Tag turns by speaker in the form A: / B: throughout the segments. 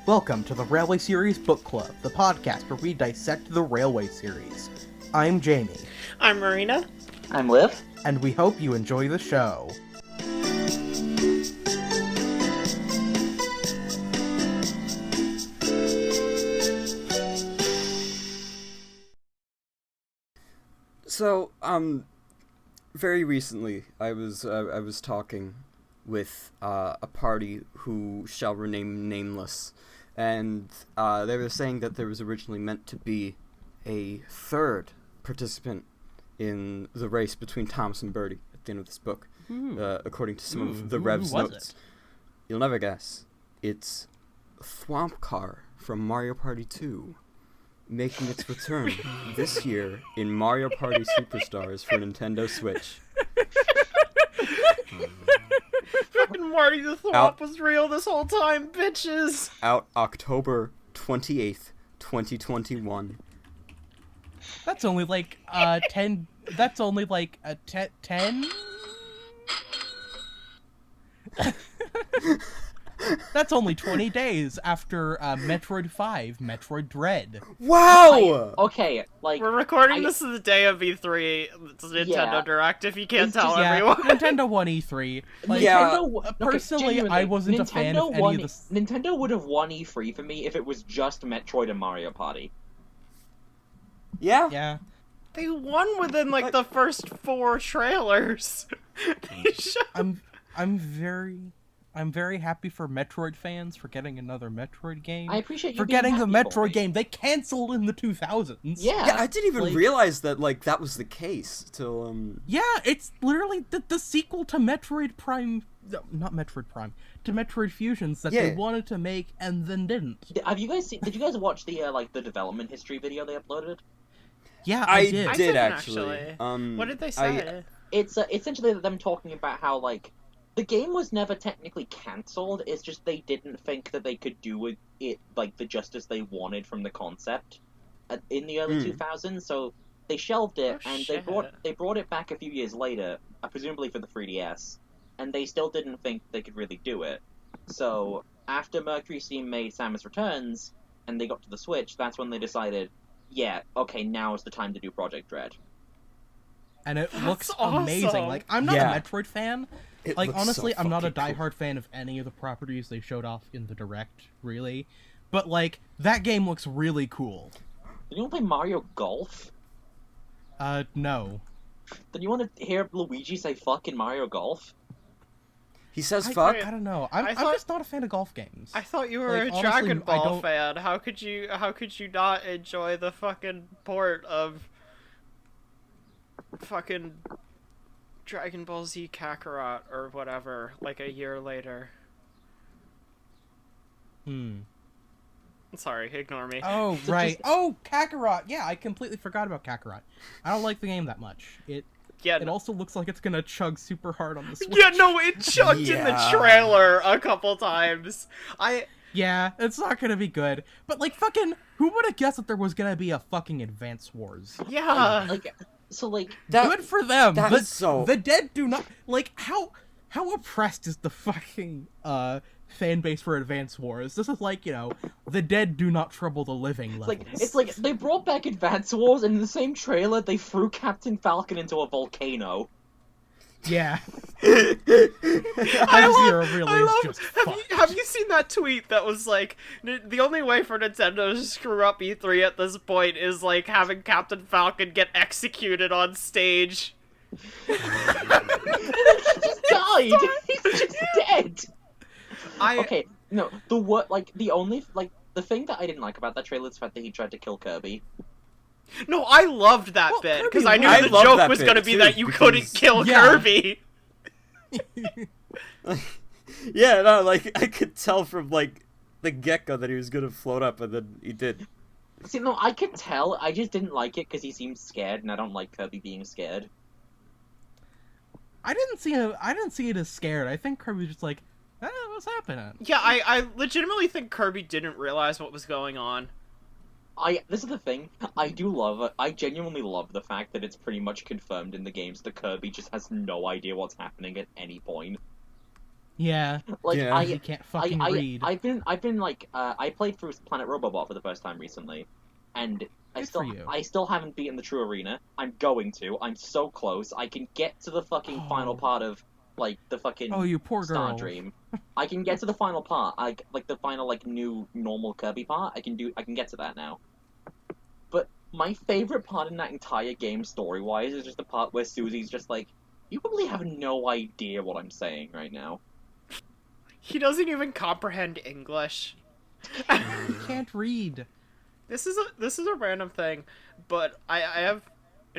A: Welcome to the Railway Series Book Club, the podcast where we dissect the Railway series. I'm Jamie.
B: I'm Marina.
C: I'm Liv.
A: And we hope you enjoy the show.
D: So, very recently, I was talking with a party who shall remain nameless, and they were saying that there was originally meant to be a third participant in the race between Thomas and Bertie at the end of this book, according to some of the Rev's notes. You'll never guess. It's Thwomp Car from Mario Party 2, making its return this year in Mario Party Superstars for Nintendo Switch.
B: Fucking Marty the Thwomp was real this whole time, bitches!
D: Out October 28th, 2021.
A: That's only like 10. That's only like 10. That's only 20 days after Metroid 5, Metroid Dread.
D: Wow!
B: We're recording this the day of E3, it's Nintendo Direct, if you can't tell everyone.
A: Nintendo won E3. Personally, I wasn't a fan of any of this.
C: Nintendo would have won E3 for me if it was just Metroid and Mario Party.
D: Yeah?
A: Yeah.
B: They won within, the first 4 trailers.
A: I'm very happy for Metroid fans for getting another Metroid game.
C: I appreciate you
A: for
C: being
A: getting the
C: happy
A: Metroid game they canceled in the 2000s.
C: Yeah,
D: I didn't even realize that that was the case till
A: Yeah, it's literally the sequel to Metroid Prime, not Metroid Prime, to Metroid Fusions that they wanted to make and then didn't.
C: Have you guys did you guys watch the the development history video they uploaded?
A: Yeah, I did.
B: I didn't actually. What did they say?
C: It's essentially them talking about how the game was never technically cancelled, it's just they didn't think that they could do it the justice they wanted from the concept in the early 2000s, so they shelved it, they brought it back a few years later, presumably for the 3DS, and they still didn't think they could really do it. So, after Mercury Steam made Samus Returns, and they got to the Switch, that's when they decided, yeah, okay, now is the time to do Project Dread.
A: And it looks amazing. I'm not a Metroid fan. Honestly,
D: so
A: I'm not a
D: cool.
A: diehard fan of any of the properties they showed off in the Direct, really. But, that game looks really cool.
C: Did you want to play Mario Golf?
A: No.
C: Then you want to hear Luigi say fuck in Mario Golf?
D: He says fuck?
A: I don't know. I'm just not a fan of golf games.
B: I thought you were a
A: honestly,
B: Dragon Ball fan. How could you not enjoy the fucking port of fucking Dragon Ball Z Kakarot or whatever, a year later? Sorry, ignore me.
A: Oh, right. Oh, Kakarot! Yeah, I completely forgot about Kakarot. I don't like the game that much. It also looks like it's gonna chug super hard on the Switch.
B: Yeah, no, it chugged in the trailer a couple times.
A: Yeah, it's not gonna be good. But, who would have guessed that there was gonna be a fucking Advance Wars?
B: Yeah.
A: Good for them.
D: The
A: dead do not how oppressed is the fucking fan base for Advance Wars? This is the dead do not trouble the living levels.
C: It's they brought back Advance Wars, and in the same trailer they threw Captain Falcon into a volcano.
A: Yeah.
B: Have you seen that tweet that was the only way for Nintendo to screw up E3 at this point is having Captain Falcon get executed on stage?
C: He just died. He's just dead. The thing that I didn't like about that trailer is the fact that he tried to kill Kirby.
B: No, I loved that bit, because I knew the joke was going to be that you couldn't kill Kirby.
D: Yeah, no, I could tell from, the get-go that he was going to float up, and then he did.
C: See, no, I could tell, I just didn't like it because he seemed scared, and I don't like Kirby being scared.
A: I didn't see it as scared. I think Kirby was just what's happening?
B: Yeah, I legitimately think Kirby didn't realize what was going on.
C: This is the thing. I do love it. I genuinely love the fact that it's pretty much confirmed in the games that Kirby just has no idea what's happening at any point.
A: Yeah.
C: Like
D: Yeah.
A: He can't fucking read.
C: I've been like I played through Planet Robobot for the first time recently, and
A: Good for you.
C: I still haven't beaten the true arena. I'm going to. I'm so close. I can get to the fucking final part of like the fucking
A: Oh, you poor
C: Star
A: girl.
C: Dream. I can get to the final part. Like the final like new normal Kirby part. I can get to that now. But my favorite part in that entire game story-wise is just the part where Susie's just like, you probably have no idea what I'm saying right now.
B: He doesn't even comprehend English.
A: He can't read.
B: This is a random thing, but I have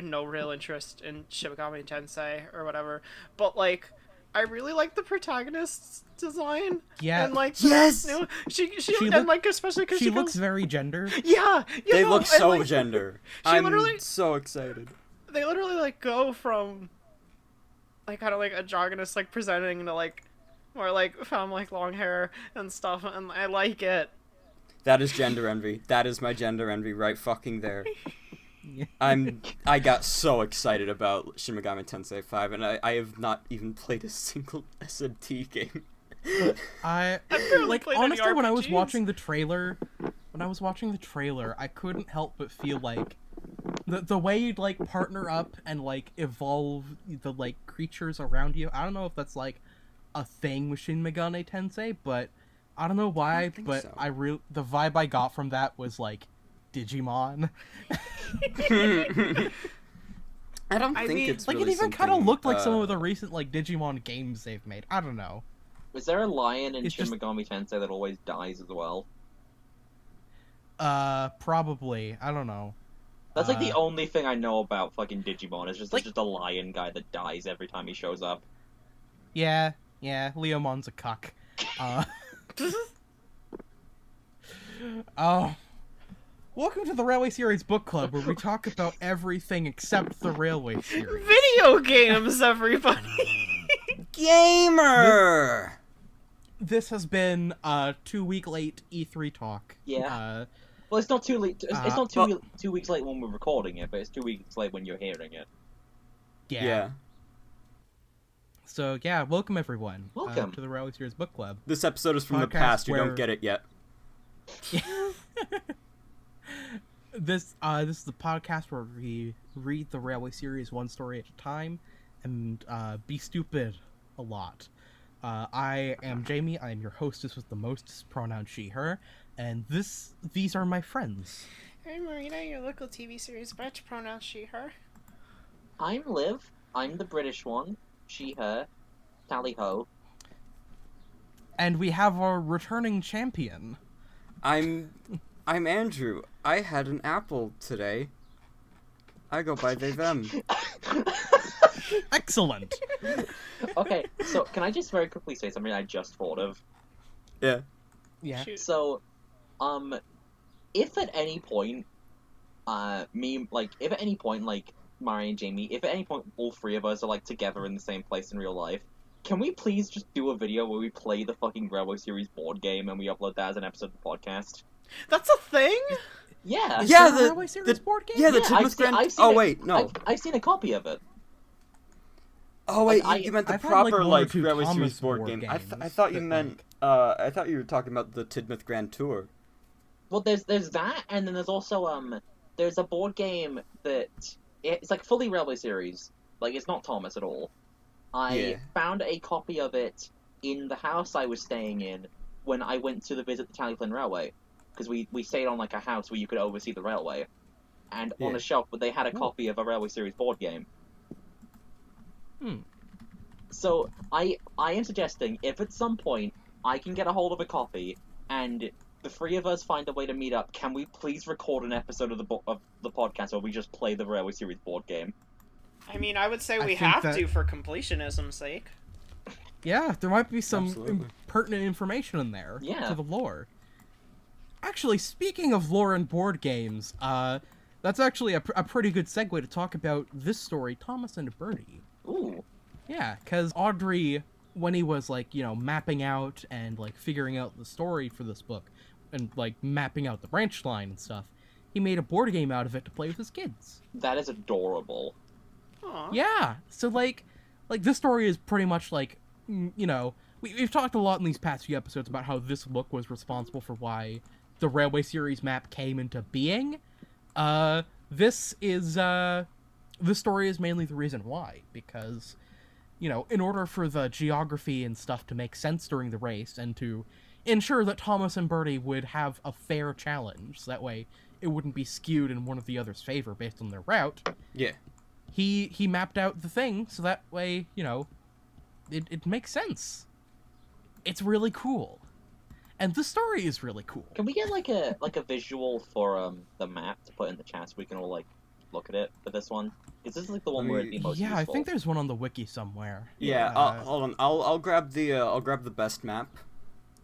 B: no real interest in Shin Megami Tensei or whatever. But like, I really like the protagonist's design.
A: Yeah.
B: And like,
D: Yes!
B: you know, she
A: She
B: and like especially because
A: She looks very gender.
B: yeah. You
D: They
B: know,
D: look
B: and,
D: so
B: like,
D: gender.
B: she
D: I'm
B: literally-
D: so excited.
B: They literally like go from like kind of like androgynous like presenting to like more like femme like long hair and stuff, and I like it.
D: That is gender envy. That is my gender envy right fucking there.
A: Yeah.
D: I got so excited about Shin Megami Tensei 5, and I have not even played a single SMT game.
A: I
B: barely
A: like
B: played any
A: honestly when I was
B: RPGs.
A: watching the trailer, I couldn't help but feel like the way you'd like partner up and like evolve the like creatures around you. I don't know if that's like a thing with Shin Megami Tensei, but I don't know why,
D: think
A: but
D: so.
A: the vibe I got from that was like Digimon.
D: I don't
B: I
D: think
B: mean,
D: it's
A: Like
D: really
A: it even kind of
D: something,
A: looked like some of the recent like Digimon games they've made. I don't know.
C: Was there a lion in
A: It's
C: Shin
A: just-
C: Megami Tensei that always dies as well?
A: Probably. I don't know.
C: That's like the
A: Uh,
C: only thing I know about fucking Digimon. It's just
A: like-
C: there's just a lion guy that dies every time he shows up.
A: Yeah, Leomon's a cuck. Oh. Welcome to the Railway Series Book Club, where we talk about everything except the Railway Series.
B: Video games, everybody.
D: Gamer.
A: This has been 2-week late E3 talk.
C: Yeah. Well, it's not too late. It's not
D: well-
C: 2 weeks late when we're recording it, but it's 2 weeks late when you're hearing it.
A: Yeah. So yeah, welcome everyone.
C: Welcome.
A: To the Railway Series Book Club.
D: This episode is from the
A: Podcast
D: past. You
A: where-
D: don't get it yet.
A: This is the podcast where we read the Railway Series one story at a time and be stupid a lot. I am Jamie. I am your hostess with the most, pronoun she, her, and these are my friends.
B: Hey Marina, your local TV series bitch, pronoun she, her.
C: I'm Liv. I'm the British one. She, her. Tally ho.
A: And we have our returning champion.
D: I'm Andrew. I had an apple today. I go by they them.
A: Excellent.
C: Okay, so can I just very quickly say something I just thought of?
D: Yeah.
A: Yeah.
B: Shoot.
C: So, if at any point, if at any point, like, Mari and Jamie, if at any point all three of us are, like, together in the same place in real life, can we please just do a video where we play the fucking Railway Series board game and we upload that as an episode of the podcast?
B: That's a thing?
C: Yeah!
A: Is
D: Yeah,
A: there a
D: the-
A: Railway Series board game?
D: Yeah, the
C: Yeah, I've
D: Tidmouth
C: seen-
D: Grand.
C: I've seen
D: Oh
C: it.
D: wait, no.
C: I've seen a copy of it.
D: Oh wait,
C: I-
D: you meant the
A: I've had, like,
D: proper
A: one or
D: like
A: two
D: Railway
A: Thomas
D: Series board
A: board
D: game. I
A: games
D: thought you
A: that,
D: meant. I thought you were talking about the Tidmouth Grand Tour.
C: Well, there's that, and then there's also, there's a board game that, it's like fully Railway Series. Like, it's not Thomas at all. I
D: Yeah.
C: found a copy of it in the house I was staying in when I went to visit the Tallyflin Railway. Because we stayed on, like, a house where you could oversee the railway. And on
D: Yeah.
C: a shelf, but they had a copy of a Railway Series board game.
A: Hmm.
C: So, I am suggesting, if at some point I can get a hold of a copy, and the three of us find a way to meet up, can we please record an episode of the podcast where we just play the Railway Series board game?
B: I mean, I would say
A: I
B: we
A: think
B: have
A: that-
B: to for completionism's sake.
A: Yeah, there might be some
D: Absolutely.
A: pertinent information in there
C: Yeah.
A: to the lore. Actually, speaking of lore and board games, that's actually a pretty good segue to talk about this story, Thomas and Bertie.
C: Ooh.
A: Yeah, because Audrey, when he was, like, you know, mapping out and, like, figuring out the story for this book, and, like, mapping out the branch line and stuff, he made a board game out of it to play with his kids.
C: That is adorable.
B: Aw.
A: Yeah, so like this story is pretty much like, we've talked a lot in these past few episodes about how this book was responsible for why the Railway series map came into being. This story is mainly the reason why, because, in order for the geography and stuff to make sense during the race and to ensure that Thomas and Bertie would have a fair challenge, so that way it wouldn't be skewed in one of the other's favor based on their route.
D: Yeah.
A: He mapped out the thing so that way, it makes sense. It's really cool. And the story is really cool.
C: Can we get like a visual for the map to put in the chat so we can all like look at it for this one? Because this is like the one where it'd be most useful.
A: I think there's one on the wiki somewhere.
D: Yeah, hold on. I'll grab the best map.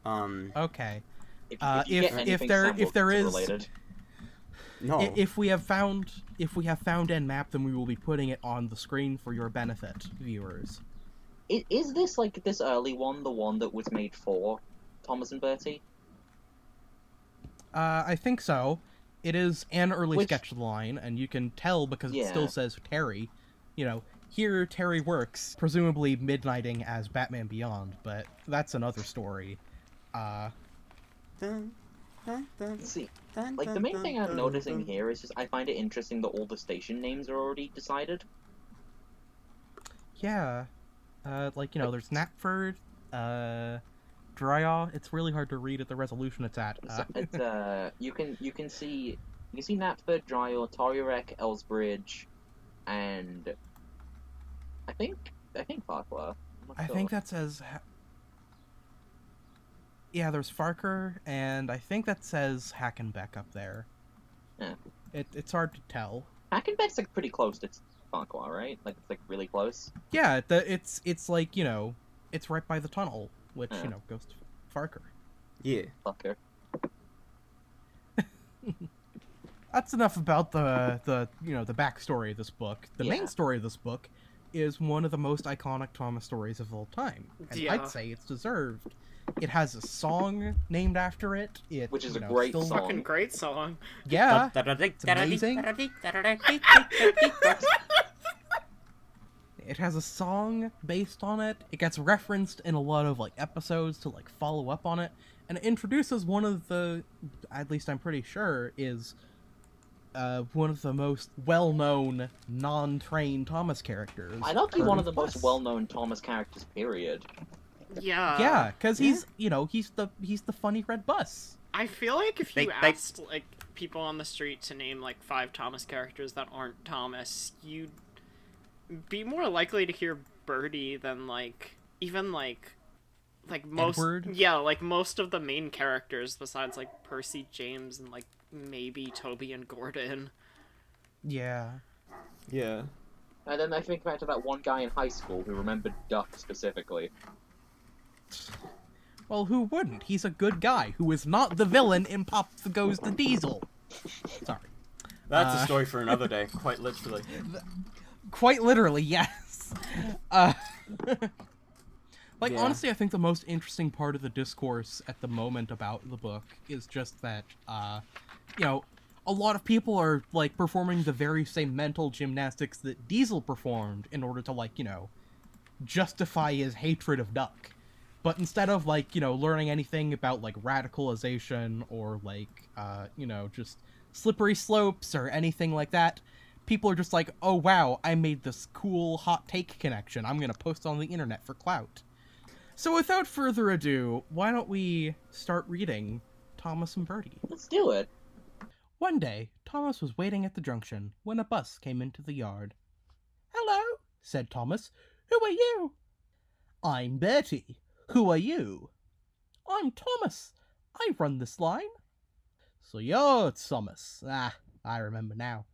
A: Okay.
C: If you get anything
A: if there is
C: related.
D: No.
A: If we have found and map, then we will be putting it on the screen for your benefit, viewers.
C: Is this like this early one the one that was made for Thomas and Bertie?
A: I think so. It is an early sketch line, and you can tell because it still says Terry. Here Terry works, presumably midnighting as Batman Beyond, but that's another story.
C: See, like the main thing I'm noticing here is just I find it interesting that all the station names are already decided.
A: Yeah, there's Knapford, Dryaw. It's really hard to read at the resolution it's at.
C: You can see Knapford, Dryaw, Torurek, Elsbridge, and I think Farquhar.
A: I think that says. Yeah, there's Farquhar, and I think that says Hackenbeck up there.
C: Yeah.
A: It's hard to tell.
C: Hackenbeck's like pretty close to Farquhar, right? Like it's like really close.
A: Yeah, it's like it's right by the tunnel, which goes to Farquhar.
D: Yeah.
C: Fucker.
A: That's enough about the backstory of this book. The main story of this book is one of the most iconic Thomas stories of all time, and I'd say it's deserved. It has a song named after it.
C: Which is a great song.
B: Fucking great song.
A: Yeah, it's amazing. It has a song based on it. It gets referenced in a lot of episodes to follow up on it, and it introduces one of the, at least I'm pretty sure, is one of the most well-known non-trained Thomas characters.
C: I'd argue one of the most well-known Thomas characters. Period.
B: Yeah.
A: Yeah, because he's the funny red bus.
B: I feel like if you asked people on the street to name 5 Thomas characters that aren't Thomas, you'd be more likely to hear Bertie than even most
A: Edward?
B: Yeah, most of the main characters besides Percy, James, and maybe Toby and Gordon.
A: Yeah.
D: Yeah.
C: And then I think back to that one guy in high school who remembered Duck specifically.
A: Well, who wouldn't? He's a good guy who is not the villain in Pop Goes the Diesel. Sorry.
D: That's a story for another day, quite literally.
A: Quite literally, yes. Honestly, I think the most interesting part of the discourse at the moment about the book is just that, a lot of people are, performing the very same mental gymnastics that Diesel performed in order to, justify his hatred of Duck. But instead of, learning anything about, radicalization or, just slippery slopes or anything like that, people are just like, oh, wow, I made this cool hot take connection. I'm gonna post on the internet for clout. So without further ado, why don't we start reading Thomas and Bertie?
C: Let's do it.
A: One day, Thomas was waiting at the junction when a bus came into the yard. Hello, said Thomas. Who are you? I'm Bertie. Who are you? I'm Thomas. I run this line. So you're Thomas. Ah, I remember now.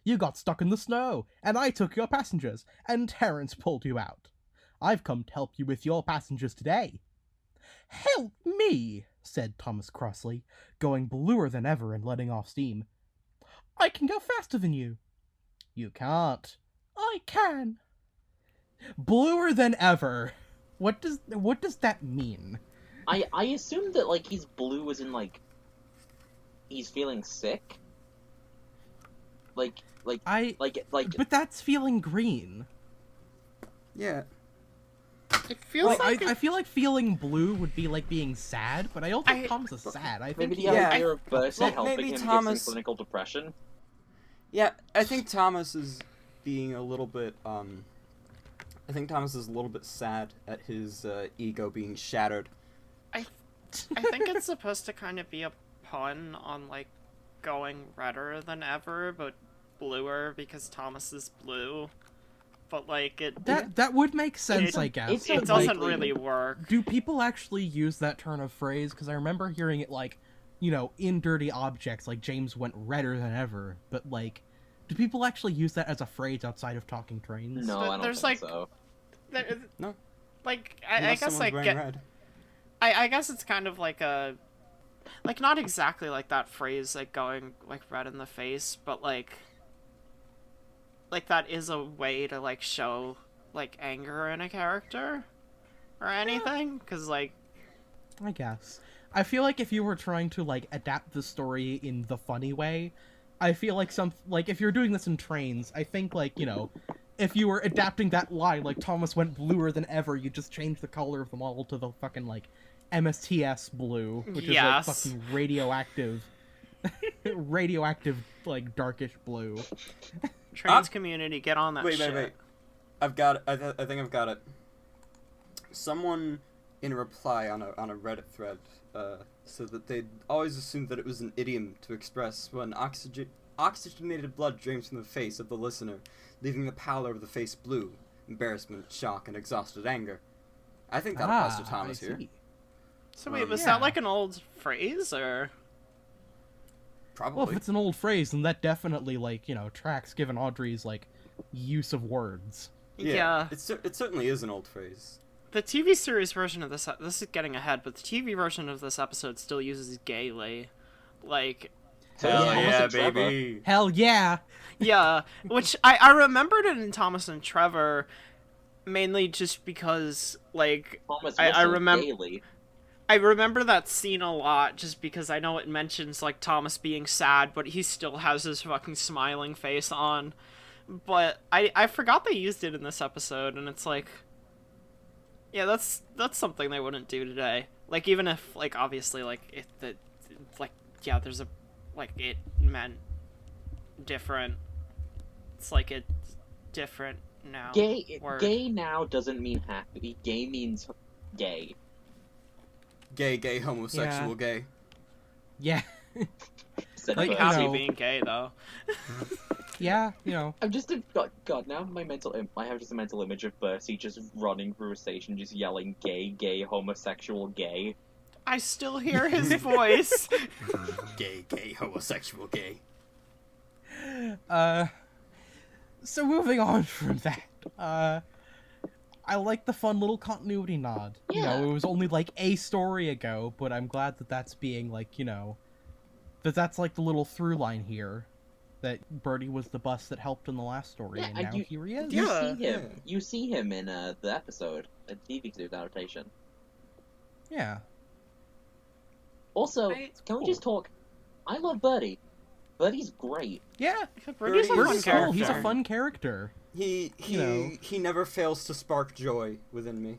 A: You got stuck in the snow, and I took your passengers, and Terence pulled you out. I've come to help you with your passengers today. Help me, said Thomas crossly, going bluer than ever and letting off steam. I can go faster than you. You can't. I can. Bluer than ever. What does that mean?
C: I assume that he's blue as in he's feeling sick. Like,
A: But that's feeling green.
D: Yeah.
B: It feels
A: I feel like feeling blue would be like being sad, but I don't think Thomas is sad. I think
C: maybe the
D: Yeah.
C: idea of Bertie
D: Well,
C: helping
D: maybe
C: him
D: Thomas-
C: gives him clinical depression.
D: Yeah, I think Thomas is being a little bit, I think Thomas is a little bit sad at his ego being shattered.
B: I think it's supposed to kind of be a pun on, like, going redder than ever, but bluer because Thomas is blue. But, like,
A: that would make sense, I guess.
B: It
A: but,
B: doesn't
A: like,
B: really work.
A: do people actually use that turn of phrase? Because I remember hearing it, like, you know, in Dirty Objects, like, James went redder than ever. But, like, do people actually use that as a phrase outside of Talking Trains?
C: No, I don't
B: There's,
C: think
B: like,
C: so.
D: No.
B: Like, I
D: Unless
B: guess,
D: someone's
B: like,
D: wearing red.
B: I guess it's kind of like a... Like, not exactly like that phrase, like, going, like, red in the face, but, like, that is a way to, like, show, like, anger in a character or anything, because, like...
A: I guess. I feel like if you were trying to, like, adapt the story in the funny way, I feel like if you're doing this in Trains, I think, like, you know, if you were adapting that line, like, Thomas went bluer than ever, you just change the color of the model to the fucking, like, MSTS blue, which is, like, fucking radioactive, like, darkish blue.
B: Trains community, get on that shit.
D: Wait. I've got it. I think I've got it. Someone in a reply on a Reddit thread said that they'd always assumed that it was an idiom to express when oxygenated blood drains from the face of the listener, leaving the pallor of the face blue, embarrassment, shock, and exhausted anger. I think that applies to Thomas here.
B: So wait, was
A: Yeah.
B: that like an old phrase, or...?
D: Probably.
A: Well, if it's an old phrase, then that definitely, like, you know, tracks given Audrey's, like, use of words.
B: Yeah.
D: It certainly is an old phrase.
B: The TV series version of this is getting ahead, but the TV version of this episode still uses gaily. Like...
C: Hell
D: yeah,
C: Trevor.
D: baby.
A: Hell yeah!
B: Yeah, which I remembered it in Thomas and Trevor, mainly just because, like...
C: Thomas
B: I remember...
C: Daily.
B: I remember that scene a lot, just because I know it mentions, like, Thomas being sad, but he still has his fucking smiling face on. But I forgot they used it in this episode, and it's like... Yeah, that's something they wouldn't do today. Like, even if, like, obviously, like, yeah, there's a... Like, it meant different. It's like it's different now.
C: Gay now doesn't mean happy. Gay means gay.
D: Gay, homosexual, gay.
A: Yeah.
C: Said
A: Like,
C: Bertie.
B: Happy
A: know.
B: being gay, though.
A: Yeah, you know.
C: I'm just God. Now I have just a mental image of Bertie just running through a station, just yelling "gay, homosexual, gay."
B: I still hear his voice.
D: Gay, homosexual, gay.
A: So moving on from that, I like the fun little continuity nod. You
C: Yeah.
A: know, it was only like a story ago, but I'm glad that that's being like, you know, that's like the little through line here. That Bertie was the bus that helped in the last story,
C: Yeah,
A: and
C: and
A: now here he is.
C: You see him in the episode, the TV series adaptation.
A: Yeah.
C: Also,
B: Right.
C: can we just talk? I love Bertie. Bertie's great.
A: Yeah.
B: Bertie's a fun
A: Bertie's cool.
B: character.
A: He's a fun character.
D: He
A: You know.
D: he never fails to spark joy within me.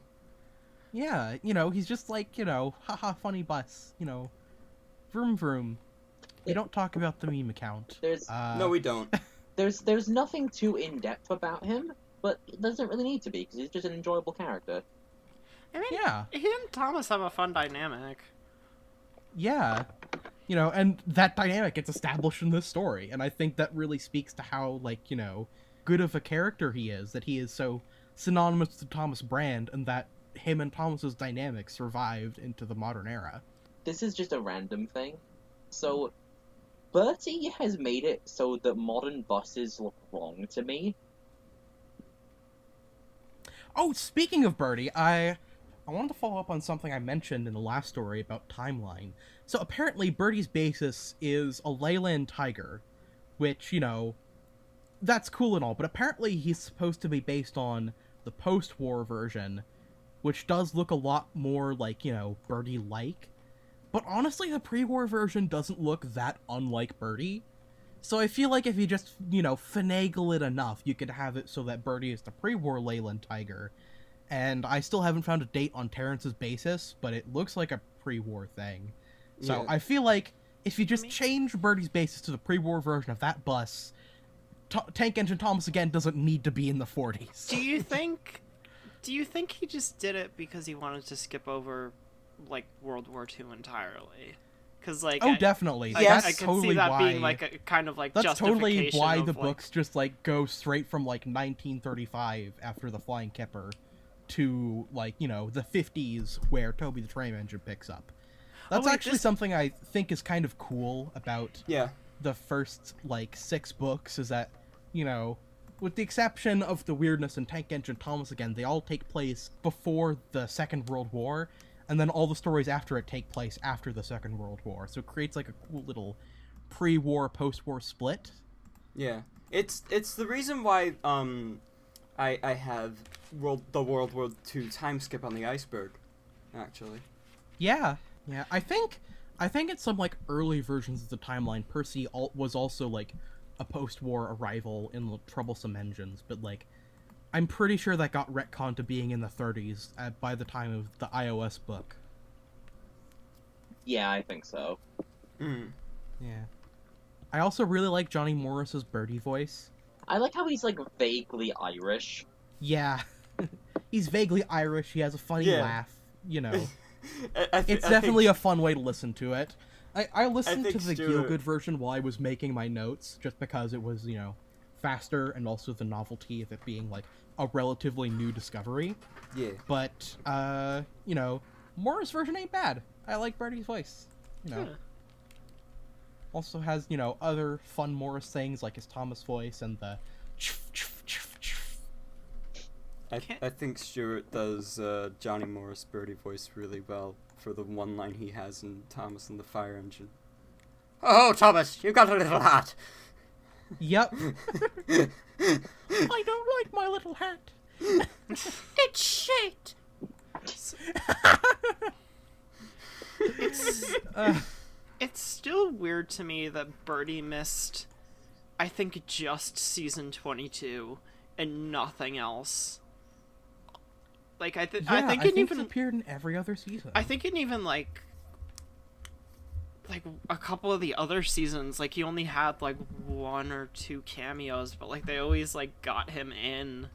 A: Yeah, you know, he's just like, you know, haha, funny bus. You know, vroom vroom. We don't talk about the meme account.
C: There's
D: No, we don't.
C: there's nothing too in depth about him, but it doesn't really need to be because he's just an enjoyable character.
B: I mean,
A: Yeah.
B: he and Thomas have a fun dynamic.
A: Yeah. You know, and that dynamic gets established in this story, and I think that really speaks to how, like, you know, good of a character he is, that he is so synonymous to Thomas Brand, and that him and Thomas's dynamic survived into the modern era.
C: This is just a random thing. So, Bertie has made it so that modern buses look wrong to me.
A: Oh, speaking of Bertie, I wanted to follow up on something I mentioned in the last story about timeline. So apparently Bertie's basis is a Leyland Tiger, which, you know, that's cool and all, but apparently he's supposed to be based on the post-war version, which does look a lot more like, you know, Bertie-like. But honestly, the pre-war version doesn't look that unlike Bertie. So I feel like if you just, finagle it enough, you could have it so that Bertie is the pre-war Leyland Tiger. And I still haven't found a date on Terrence's basis, but it looks like a pre-war thing. So
D: Yeah.
A: I feel like if you just change Bertie's basis to the pre-war version of that bus, Tank Engine Thomas again doesn't need to be in the 40s.
B: Do you think he just did it because he wanted to skip over, like, World War II entirely? Because, like,
A: definitely.
D: Yes.
B: I
A: That's
B: could
A: totally
B: see that
A: why.
B: being like a kind of like
A: That's
B: justification
A: totally why
B: of,
A: the
B: like,
A: books just like go straight from like 1935 after the Flying Kipper to like the 50s where Toby the Train Engine picks up. That's
B: wait,
A: actually
B: this-
A: something I think is kind of cool about
D: Yeah.
A: the first like 6 books is that with the exception of the weirdness in Tank Engine Thomas again, they all take place before the Second World War. And then all the stories after it take place after the Second World War. So it creates like a cool little pre-war, post-war split.
D: Yeah. It's the reason why I have the World War II time skip on the iceberg, actually.
A: Yeah. I think in some like early versions of the timeline, Percy was also like a post-war arrival in the Troublesome Engines, but like I'm pretty sure that got retconned to being in the 30s by the time of the iOS book.
C: Yeah, I think so.
D: Mm.
A: Yeah. I also really like Johnny Morris's Bertie voice.
C: I like how he's like vaguely Irish.
A: Yeah. He's vaguely Irish, he has a funny
D: Yeah.
A: laugh,
D: It's
A: definitely a fun way to listen to it. I listened to
D: think
A: the
D: Stuart-
A: Gielgud version while I was making my notes, just because it was, faster, and also the novelty of it being, like, a relatively new discovery.
D: Yeah.
A: But, Morris version ain't bad. I like Bertie's voice,
B: Yeah.
A: Also has, other fun Morris things, like his Thomas voice and the
D: I think Stuart does Johnny Morris Bertie voice really well for the one line he has in Thomas and the Fire Engine. Oh, Thomas, you got a little hat.
A: Yep. I don't like my little hat.
B: It's shit. It's still weird to me that Bertie missed, I think, just season 22 and nothing else. Like I think it even
A: appeared in every other season.
B: I think it even like a couple of the other seasons, like he only had like 1 or 2 cameos, but like they always like got him in,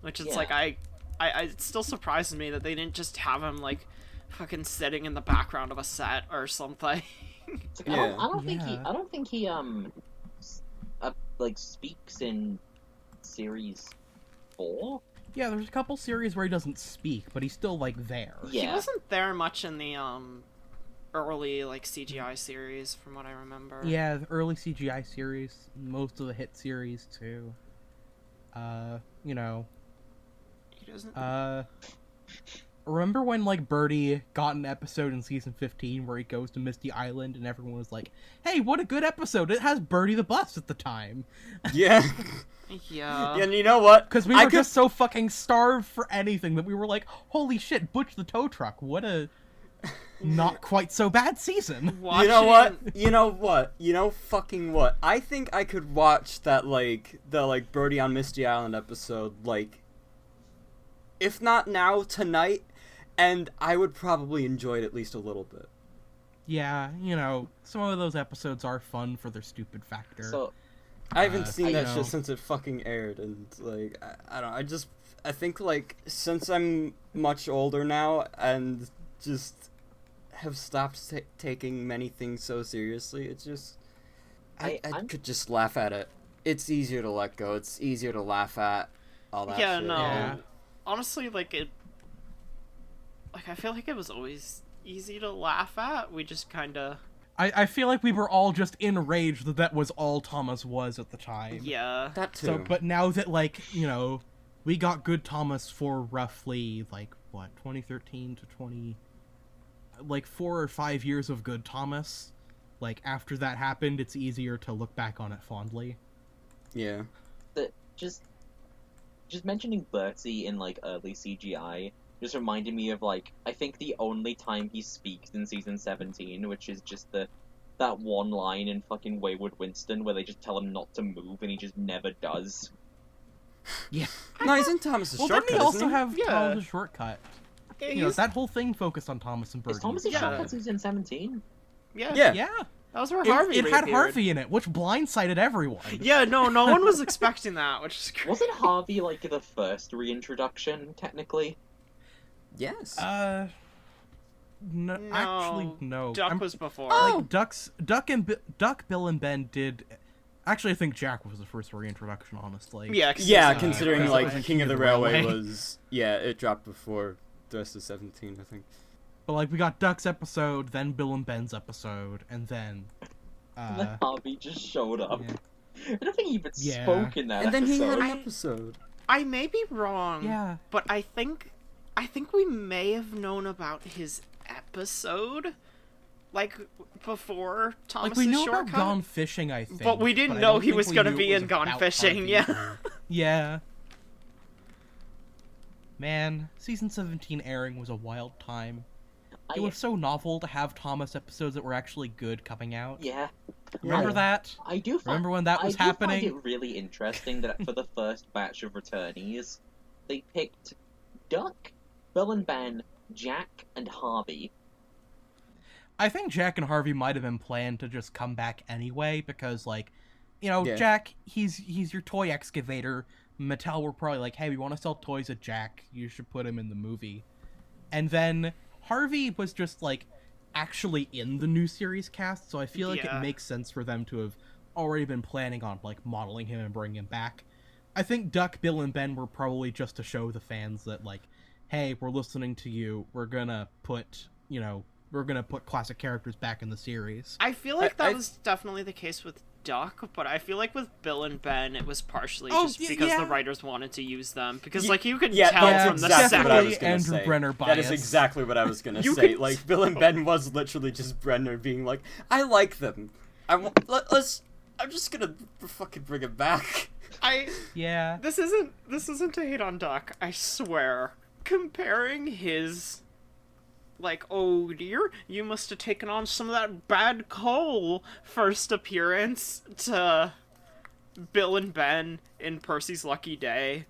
B: which is like I it still surprises me that they didn't just have him like fucking sitting in the background of a set or something.
C: It's like,
D: Yeah.
C: I don't think he like speaks in series 4.
A: Yeah, there's a couple series where he doesn't speak, but he's still like there.
C: Yeah.
B: He wasn't there much in the early like CGI series, from what I remember.
A: Yeah, the early CGI series, most of the hit series too.
B: He doesn't.
A: Remember when like Bertie got an episode in season 15 where he goes to Misty Island and everyone was like, "Hey, what a good episode! It has Bertie the bus at the time."
D: Yeah.
B: Yeah.
D: And you know what?
A: Because we were just so fucking starved for anything that we were like, "Holy shit, Butch the Tow Truck! What a not quite so bad season."
B: Watching...
D: You know what? You know what? You know fucking what? I think I could watch that the Bertie on Misty Island episode if not now, tonight, and I would probably enjoy it at least a little bit.
A: Yeah, some of those episodes are fun for their stupid factor.
C: So
D: I haven't seen that
A: know.
D: shit since it fucking aired, and I don't know. I think since I'm much older now and just have stopped taking many things so seriously, it's just I could just laugh at it. It's easier to let go. It's easier to laugh at all that
B: Yeah,
D: shit.
B: no.
A: Yeah.
B: Honestly, I feel like it was always easy to laugh at. We just kind of...
A: I feel like we were all just enraged that was all Thomas was at the time.
B: Yeah.
D: That too.
A: So, but now that, we got good Thomas for roughly, 2013 to 4 or 5 years of good Thomas. After that happened, it's easier to look back on it fondly.
D: Yeah.
C: just mentioning Bertie in early CGI just reminded me of I think the only time he speaks in season 17, which is just the that one line in fucking Wayward Winston where they just tell him not to move and he just never does.
A: Yeah.
D: No, he's in Thomas's
A: Well,
D: shortcut.
A: then they also
D: isn't he?
A: have
B: Yeah.
A: Thomas's shortcut.
B: Yeah,
A: You know, that whole thing focused on Thomas and Bertie.
C: Is Thomas's
B: Yeah.
C: shortcut season 17?
B: yeah.
D: Yeah.
A: Yeah.
B: That was where Harvey
A: It had
B: reappeared.
A: Harvey in it, which blindsided everyone.
B: Yeah, no one was expecting that, which is crazy.
C: Wasn't Harvey, like, the first reintroduction, technically?
D: Yes.
A: No,
B: No,
A: actually, no.
B: Duck was before.
A: Like, Duck, Bill, and Ben did... Actually, I think Jack was the first reintroduction, honestly.
B: Yeah, 'cause
D: Yeah,
B: it's,
D: considering,
A: uh,
D: like,
A: uh,
D: King of the
A: King of the
D: Railway
A: Railway.
D: was... Yeah, it dropped before the rest of 17, I think.
A: But, like, we got Duck's episode, then Bill and Ben's episode, and then...
C: And then Harvey just showed up.
A: yeah.
C: I don't think he even
A: Yeah.
C: spoke in that
D: And then he
C: episode.
D: had an episode.
B: I may be wrong.
A: Yeah.
B: But I think we may have known about his episode, like, before Thomas's
A: Like, we knew
B: shortcut.
A: about Gone Fishing, I think.
B: But we didn't
A: I
B: know
A: don't
B: he
A: think
B: was
A: we
B: gonna
A: knew
B: be
A: it was
B: in Gone
A: about
B: Fishing,
A: Harvey.
B: yeah.
A: Yeah. Man, season 17 airing was a wild time. It was so novel to have Thomas episodes that were actually good coming out.
C: Yeah.
A: Remember that?
C: I do find,
A: Remember when that was
C: I
A: happening?
C: do find it really interesting that for the first batch of returnees, they picked Duck, Bill and Ben, Jack, and Harvey.
A: I think Jack and Harvey might have been planned to just come back anyway, because, like, you know,
D: Yeah.
A: Jack, he's your toy excavator. Mattel were probably like, hey, we want to sell toys at Jack. You should put him in the movie. And then Harvey was just, like, actually in the new series cast, so I feel like
B: Yeah.
A: it makes sense for them to have already been planning on, like, modeling him and bringing him back. I think Duck, Bill, and Ben were probably just to show the fans that, like, hey, we're listening to you. We're gonna put, we're gonna put classic characters back in the series.
B: I feel like that
D: I-
B: was definitely the case with Duck, but I feel like with Bill and Ben, it was partially
A: Oh,
B: just because
A: yeah.
B: the writers wanted to use them. Because,
D: Ye-
B: like, you could
D: yeah,
B: tell
D: that's
B: from the
D: exactly
B: second...
D: what I was gonna
A: Andrew
D: say.
A: Brenner
D: That is
A: bias.
D: exactly what I was gonna
B: You
D: say.
B: could
D: Like, Bill and Ben was literally just Brenner being like, I like them. I'm just gonna fucking bring it back.
A: Yeah.
B: This isn't to hate on Duck, I swear. Comparing his, like, oh dear, you must have taken on some of that bad coal first appearance to Bill and Ben in Percy's Lucky Day.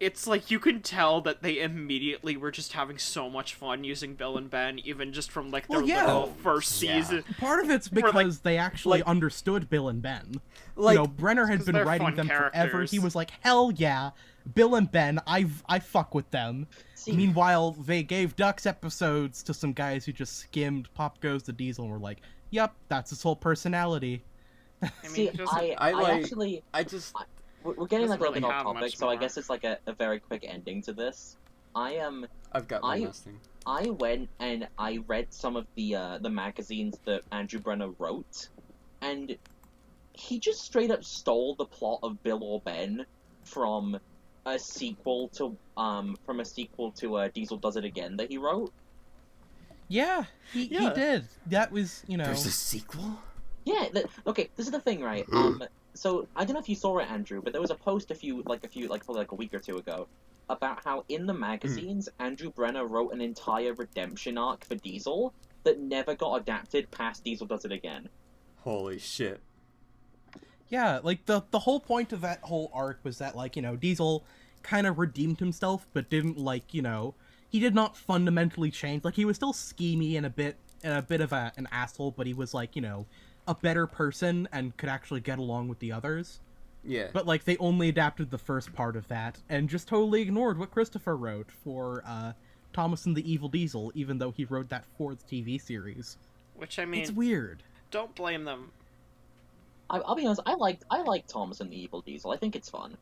B: It's like you can tell that they immediately were just having so much fun using Bill and Ben, even just from, like, their
A: Well, yeah.
B: little first
D: Yeah.
B: season.
A: Part of it's
B: We're, like-
A: because they actually
D: like-
A: understood Bill and Ben.
D: Like,
A: Brenner had
B: 'cause
A: been
B: they're
A: writing
B: fun
A: them forever.
B: characters.
A: He was like, hell yeah, Bill and Ben, I fuck with them.
C: See,
A: Meanwhile, they gave Ducks episodes to some guys who just skimmed Pop Goes the Diesel and were like, yep, that's his whole personality.
B: I
C: see,
B: mean, just,
C: I
D: like-
C: actually...
D: I just...
C: We're getting, like,
B: Doesn't
C: a little
B: really
C: bit off
B: have
C: topic,
B: much
C: so I
B: more.
C: guess it's, like, a very quick ending to this.
D: I've got one last thing.
C: I went and I read some of the magazines that Andrew Brenner wrote, and he just straight up stole the plot of Bill or Ben from a sequel to Diesel Does It Again that he wrote.
A: Yeah, he did. That was,
D: There's a sequel?
C: Yeah. Okay, this is the thing, right? So I don't know if you saw it, Andrew, but there was a post probably a week or two ago about how in the magazines Andrew Brenner wrote an entire redemption arc for Diesel that never got adapted past Diesel Does It Again.
D: Holy shit.
A: Yeah, like, the whole point of that whole arc was that, like, Diesel kind of redeemed himself, but didn't, like, he did not fundamentally change. Like, he was still schemy and a bit of an asshole, but he was, like, a better person and could actually get along with the others.
D: Yeah.
A: But, like, they only adapted the first part of that and just totally ignored what Christopher wrote for Thomas and the Evil Diesel, even though he wrote that for the TV series.
B: which, I mean,
A: It's weird.
B: don't blame them.
C: I'll be honest, I like Thomas and the Evil Diesel. I think it's fun.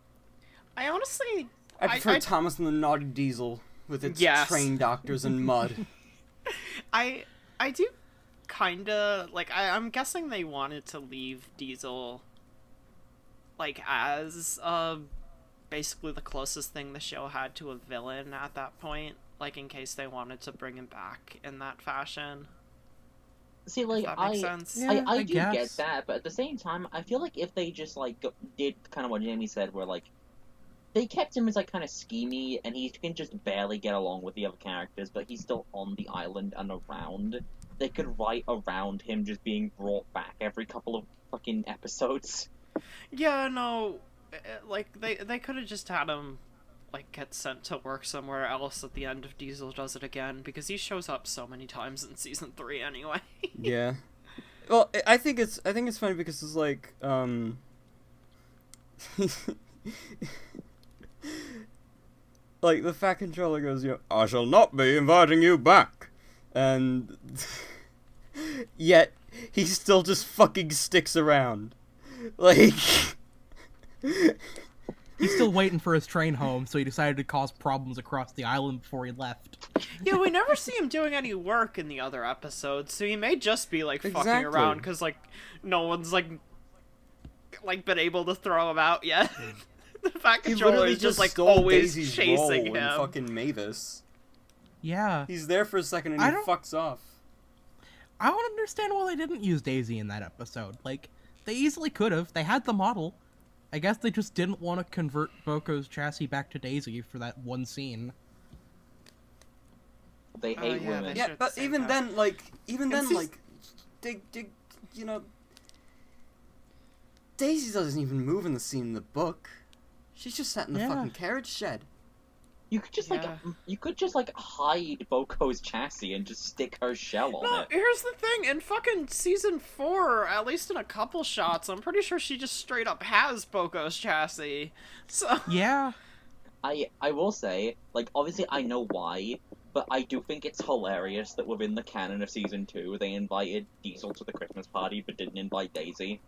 B: I honestly...
D: I prefer
B: I-
D: Thomas and the Naughty Diesel with its
B: Yes.
D: train doctors and mud.
B: I do kinda... Like, I'm guessing they wanted to leave Diesel, like, as, basically the closest thing the show had to a villain at that point. Like, in case they wanted to bring him back in that fashion.
C: See, like,
B: If that makes sense.
A: Yeah,
C: I
A: I
C: do
A: guess.
C: get that, but at the same time, I feel like if they just, like, did kind of what Jamie said, where, like, they kept him as, like, kind of schemy, and he can just barely get along with the other characters, but he's still on the island and around, they could write around him just being brought back every couple of fucking episodes.
B: Yeah, no, like, they could have just had him, like, get sent to work somewhere else at the end of Diesel Does It Again, because he shows up so many times in Season 3 anyway.
D: Yeah. Well, I think it's funny because it's like, like, the Fat Controller goes, I shall not be inviting you back. And yet, he still just fucking sticks around. Like...
A: He's still waiting for his train home, so he decided to cause problems across the island before he left.
B: Yeah, we never see him doing any work in the other episodes, so he may just be, like, fucking around, because, like, no one's, like, been able to throw him out yet. The Fat Controller is just, like, always
D: Daisy's
B: chasing him.
D: In fucking Mavis.
A: Yeah.
D: He's there for a second and he fucks off.
A: I don't understand why they didn't use Daisy in that episode. Like, they easily could have. They had the model. I guess they just didn't want to convert Boko's chassis back to Daisy for that one scene.
C: They hate women.
D: Yeah, but even then, they, you know, Daisy doesn't even move in the scene in the book. She's just sat in the fucking carriage shed.
C: You could just hide Boko's chassis and just stick her shell on it.
B: Here's the thing, in fucking Season 4, at least in a couple shots, I'm pretty sure she just straight up has Boko's chassis. So
A: yeah.
C: I will say, like, obviously I know why, but I do think it's hilarious that within the canon of Season 2, they invited Diesel to the Christmas party, but didn't invite Daisy.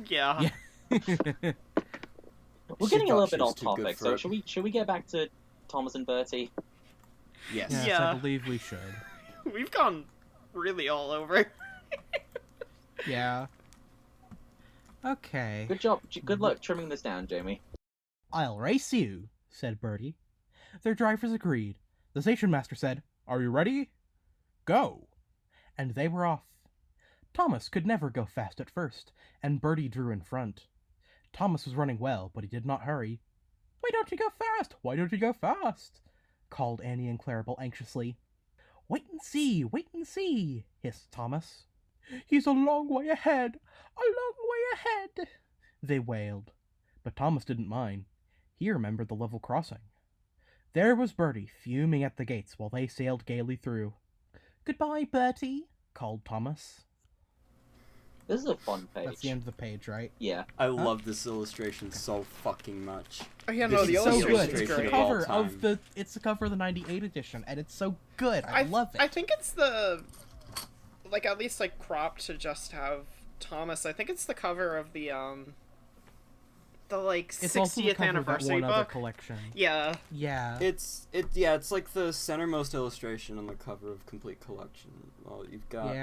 B: Yeah.
C: We're getting a little bit off topic, so should we get back to Thomas and Bertie?
A: Yes,
B: yeah.
A: I believe we should.
B: We've gone really all over.
A: Yeah. Okay.
C: Good job. Good luck trimming this down, Jamie.
A: I'll race you, said Bertie. Their drivers agreed. The station master said, Are you ready? Go! And they were off. Thomas could never go fast at first, and Bertie drew in front. Thomas was running well, but he did not hurry. Why don't you go fast? Why don't you go fast? Called Annie and Clarabelle anxiously. Wait and see, hissed Thomas. He's a long way ahead, they wailed. But Thomas didn't mind. He remembered the level crossing. There was Bertie, fuming at the gates while they sailed gaily through. Goodbye, Bertie, called Thomas.
C: This is a fun page.
A: That's the end of the page, right?
C: Yeah.
D: I love this illustration so fucking much.
B: Oh yeah, no, the
A: illustration
B: is great.
A: It's the cover of the '98 edition, and it's so good. I love it.
B: I think it's the, like, at least like cropped to just have Thomas. I think it's the cover of the like 60th anniversary book.
A: Other collection.
B: Yeah.
A: Yeah.
D: It's like the centermost illustration on the cover of Complete Collection. Well, you've got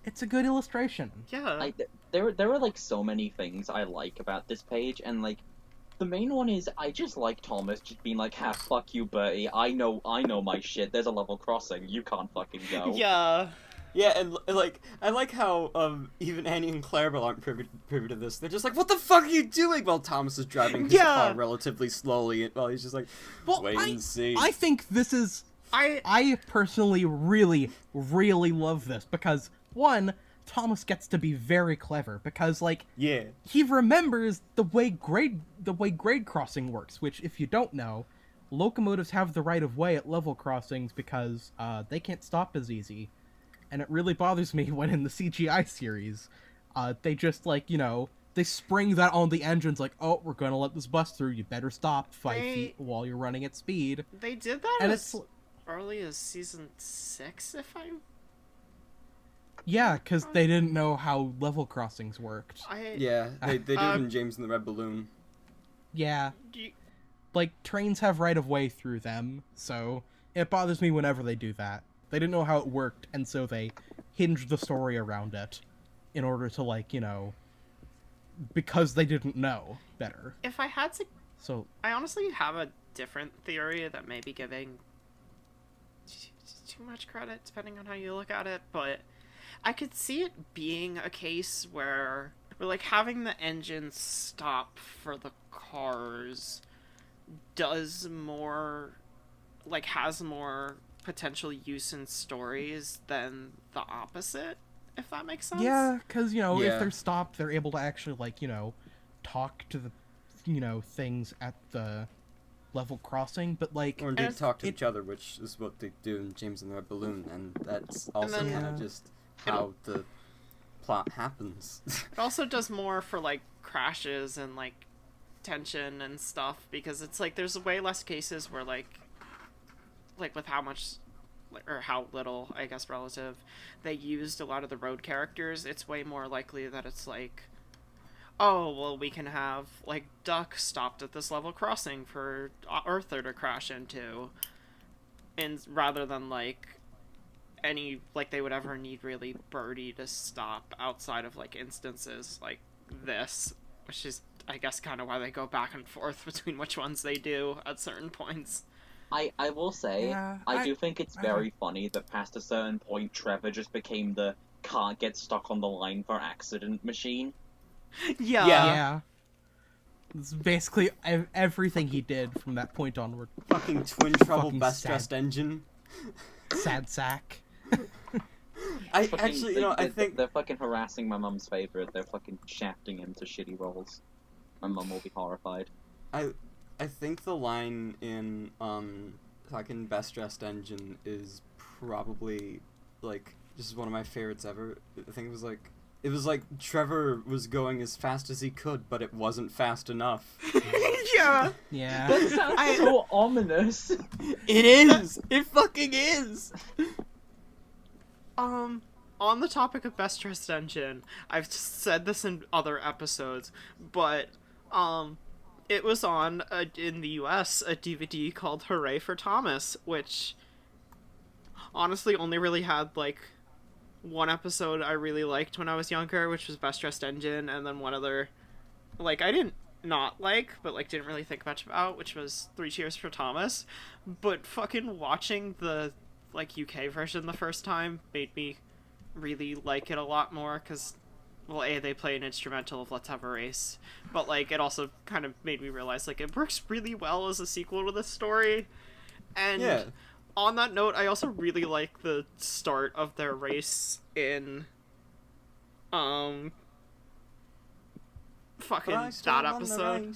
A: it's a good illustration.
B: Yeah.
C: There are like so many things I like about this page, and like the main one is I just like Thomas just being like, "Ha, fuck you, Bertie. I know my shit. There's a level crossing. You can't fucking go."
B: Yeah.
D: Yeah, and like I like how even Annie and Clarabelle aren't privy to this. They're just like, "What the fuck are you doing?" While Thomas is driving his car relatively slowly, while he's just like, "Wait and see."
A: I think this is. I personally really, really love this because one, Thomas gets to be very clever because he remembers the way grade crossing works, which if you don't know, locomotives have the right of way at level crossings because they can't stop as easy. And it really bothers me when in the CGI series, they just they spring that on the engines like, "Oh, we're gonna let this bus through, you better stop 5 feet while you're running at speed."
B: They did that as early as Season 6, if I'm...
A: Yeah, because they didn't know how level crossings worked.
D: They did in James and the Red Balloon.
A: Yeah. Like, trains have right of way through them, so it bothers me whenever they do that. They didn't know how it worked, and so they hinged the story around it in order to, because they didn't know better.
B: If I had to...
A: So
B: I honestly have a different theory that may be giving too much credit, depending on how you look at it, but I could see it being a case where having the engine stop for the cars does more, has more potential use in stories than the opposite, if that makes sense.
A: Yeah, because, if
D: Yeah.
A: they're stopped, they're able to actually, talk to the, things at the level crossing, but,
D: Or they
B: And
D: talk to each other, which is what they do in James and the Red Balloon, and that's also
B: then-
D: kind of just how the plot happens.
B: It also does more for, crashes and, tension and stuff, because it's, there's way less cases where, with how much, or how little, I guess, relative, they used a lot of the road characters, it's way more likely that it's, oh, well, we can have, Duck stopped at this level crossing for Arthur to crash into, and rather than, any, they would ever need, really, Bertie to stop outside of, instances like this, which is, I guess, kind of why they go back and forth between which ones they do at certain points.
C: I will say,
A: Yeah,
C: I do think it's very funny that past a certain point, Trevor just became the can't get stuck on the line for accident machine.
B: Yeah.
A: Yeah. It's basically everything he did from that point onward.
D: Fucking Twin Trouble
A: Fucking
D: Best
A: sad.
D: Dressed Engine.
A: Sad sack.
D: I
C: Fucking-
D: actually, I think
C: they're fucking harassing my mum's favorite. They're fucking shafting him to shitty roles. My mum will be horrified.
D: I think the line in fucking Best Dressed Engine is probably just one of my favorites ever. I think it was like Trevor was going as fast as he could, but it wasn't fast enough.
B: Yeah.
A: Yeah.
C: That sounds so ominous.
D: It is. It fucking is.
B: On the topic of Best Dressed Engine, I've said this in other episodes, but it was on in the US a DVD called Hooray for Thomas, which honestly only really had one episode I really liked when I was younger, which was Best Dressed Engine, and then one other I didn't not but didn't really think much about, which was 3 Cheers for Thomas. But fucking watching the UK version the first time made me really like it a lot more, because well, they play an instrumental of Let's Have a Race, but it also kind of made me realize it works really well as a sequel to this story. And
D: Yeah.
B: on that note, I also really like the start of their race in fucking that episode.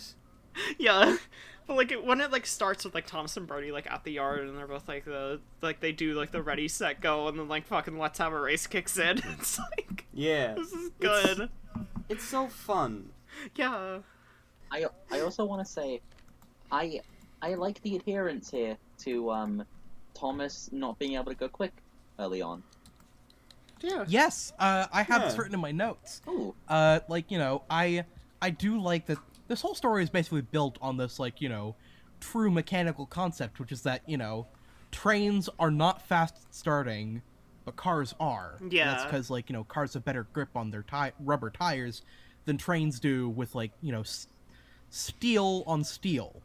B: Yeah. But when it starts with Thomas and Bertie at the yard, and they're both they do the ready set go, and then fucking Let's Have a Race kicks in. It's
D: Yeah.
B: this is good.
D: It's so fun.
B: Yeah.
C: I also want to say, I like the adherence here to Thomas not being able to go quick early on.
B: Yeah.
A: Yes, I have this
D: Yeah.
A: written in my notes.
C: Ooh.
A: I do like that this whole story is basically built on this, true mechanical concept, which is that, trains are not fast starting, but cars are. And
B: Yeah.
A: that's because, cars have better grip on their rubber tires than trains do with, steel on steel,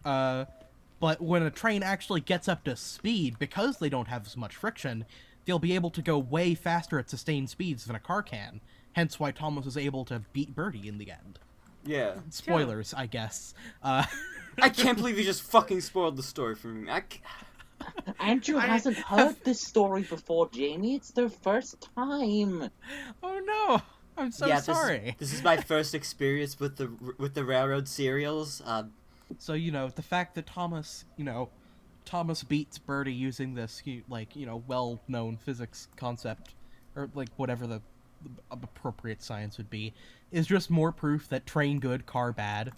A: but when a train actually gets up to speed, because they don't have as much friction, they'll be able to go way faster at sustained speeds than a car can. Hence why Thomas was able to beat Bertie in the end.
D: Yeah.
A: Spoilers, I guess.
D: I can't believe you just fucking spoiled the story for me.
C: Andrew hasn't heard this story before, Jamie. It's their first time.
A: Oh no! I'm so sorry.
D: This is my first experience with the railroad serials.
A: So, the fact that Thomas beats Bertie using this, well-known physics concept, or, whatever the appropriate science would be, is just more proof that train good, car bad.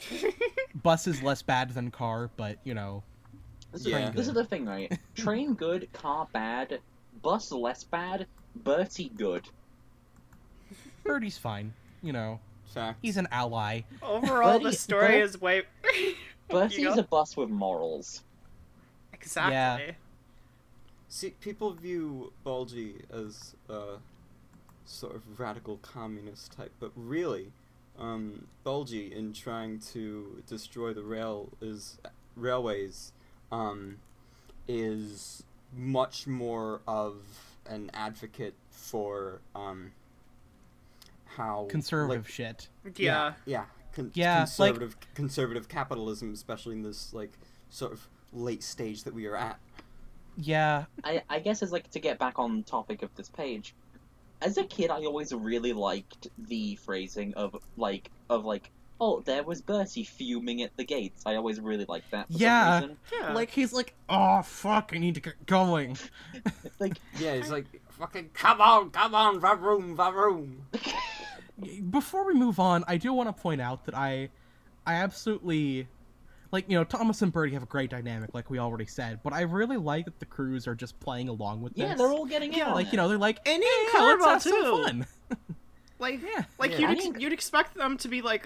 A: Bus is less bad than car, but,
C: This
A: Yeah.
C: is the thing, right? Train good, car bad, bus less bad, Bertie good.
A: Bertie's fine,
D: Fact.
A: he's an ally.
B: Overall, the
C: Bertie-
B: story is way.
C: Bertie's a bus with morals.
B: Exactly.
A: Yeah.
D: See, people view Bulgy as a sort of radical communist type, but really, Bulgy, in trying to destroy the railways, is much more of an advocate for how
A: Conservative shit.
B: Yeah.
D: yeah,
A: Yeah,
D: conservative capitalism, especially in this sort of late stage that we are at.
A: Yeah.
C: I guess as like to get back on topic of this page, as a kid, I always really liked the phrasing of oh, there was Bertie fuming at the gates. I always really liked that for some reason.
B: Yeah.
A: Like, he's like, oh, fuck, I need to get going.
C: Like,
D: Yeah, he's like, fucking, come on, varoom.
A: Before we move on, I do want to point out that I absolutely, like, you know, Thomas and Bertie have a great dynamic, like we already said, but I really like that the crews are just playing along with this.
C: yeah, they're all getting in on
A: like,
C: it.
A: you know, they're like,
B: And
A: yeah, let's have some fun.
B: Like,
A: Yeah.
B: you'd expect them to be like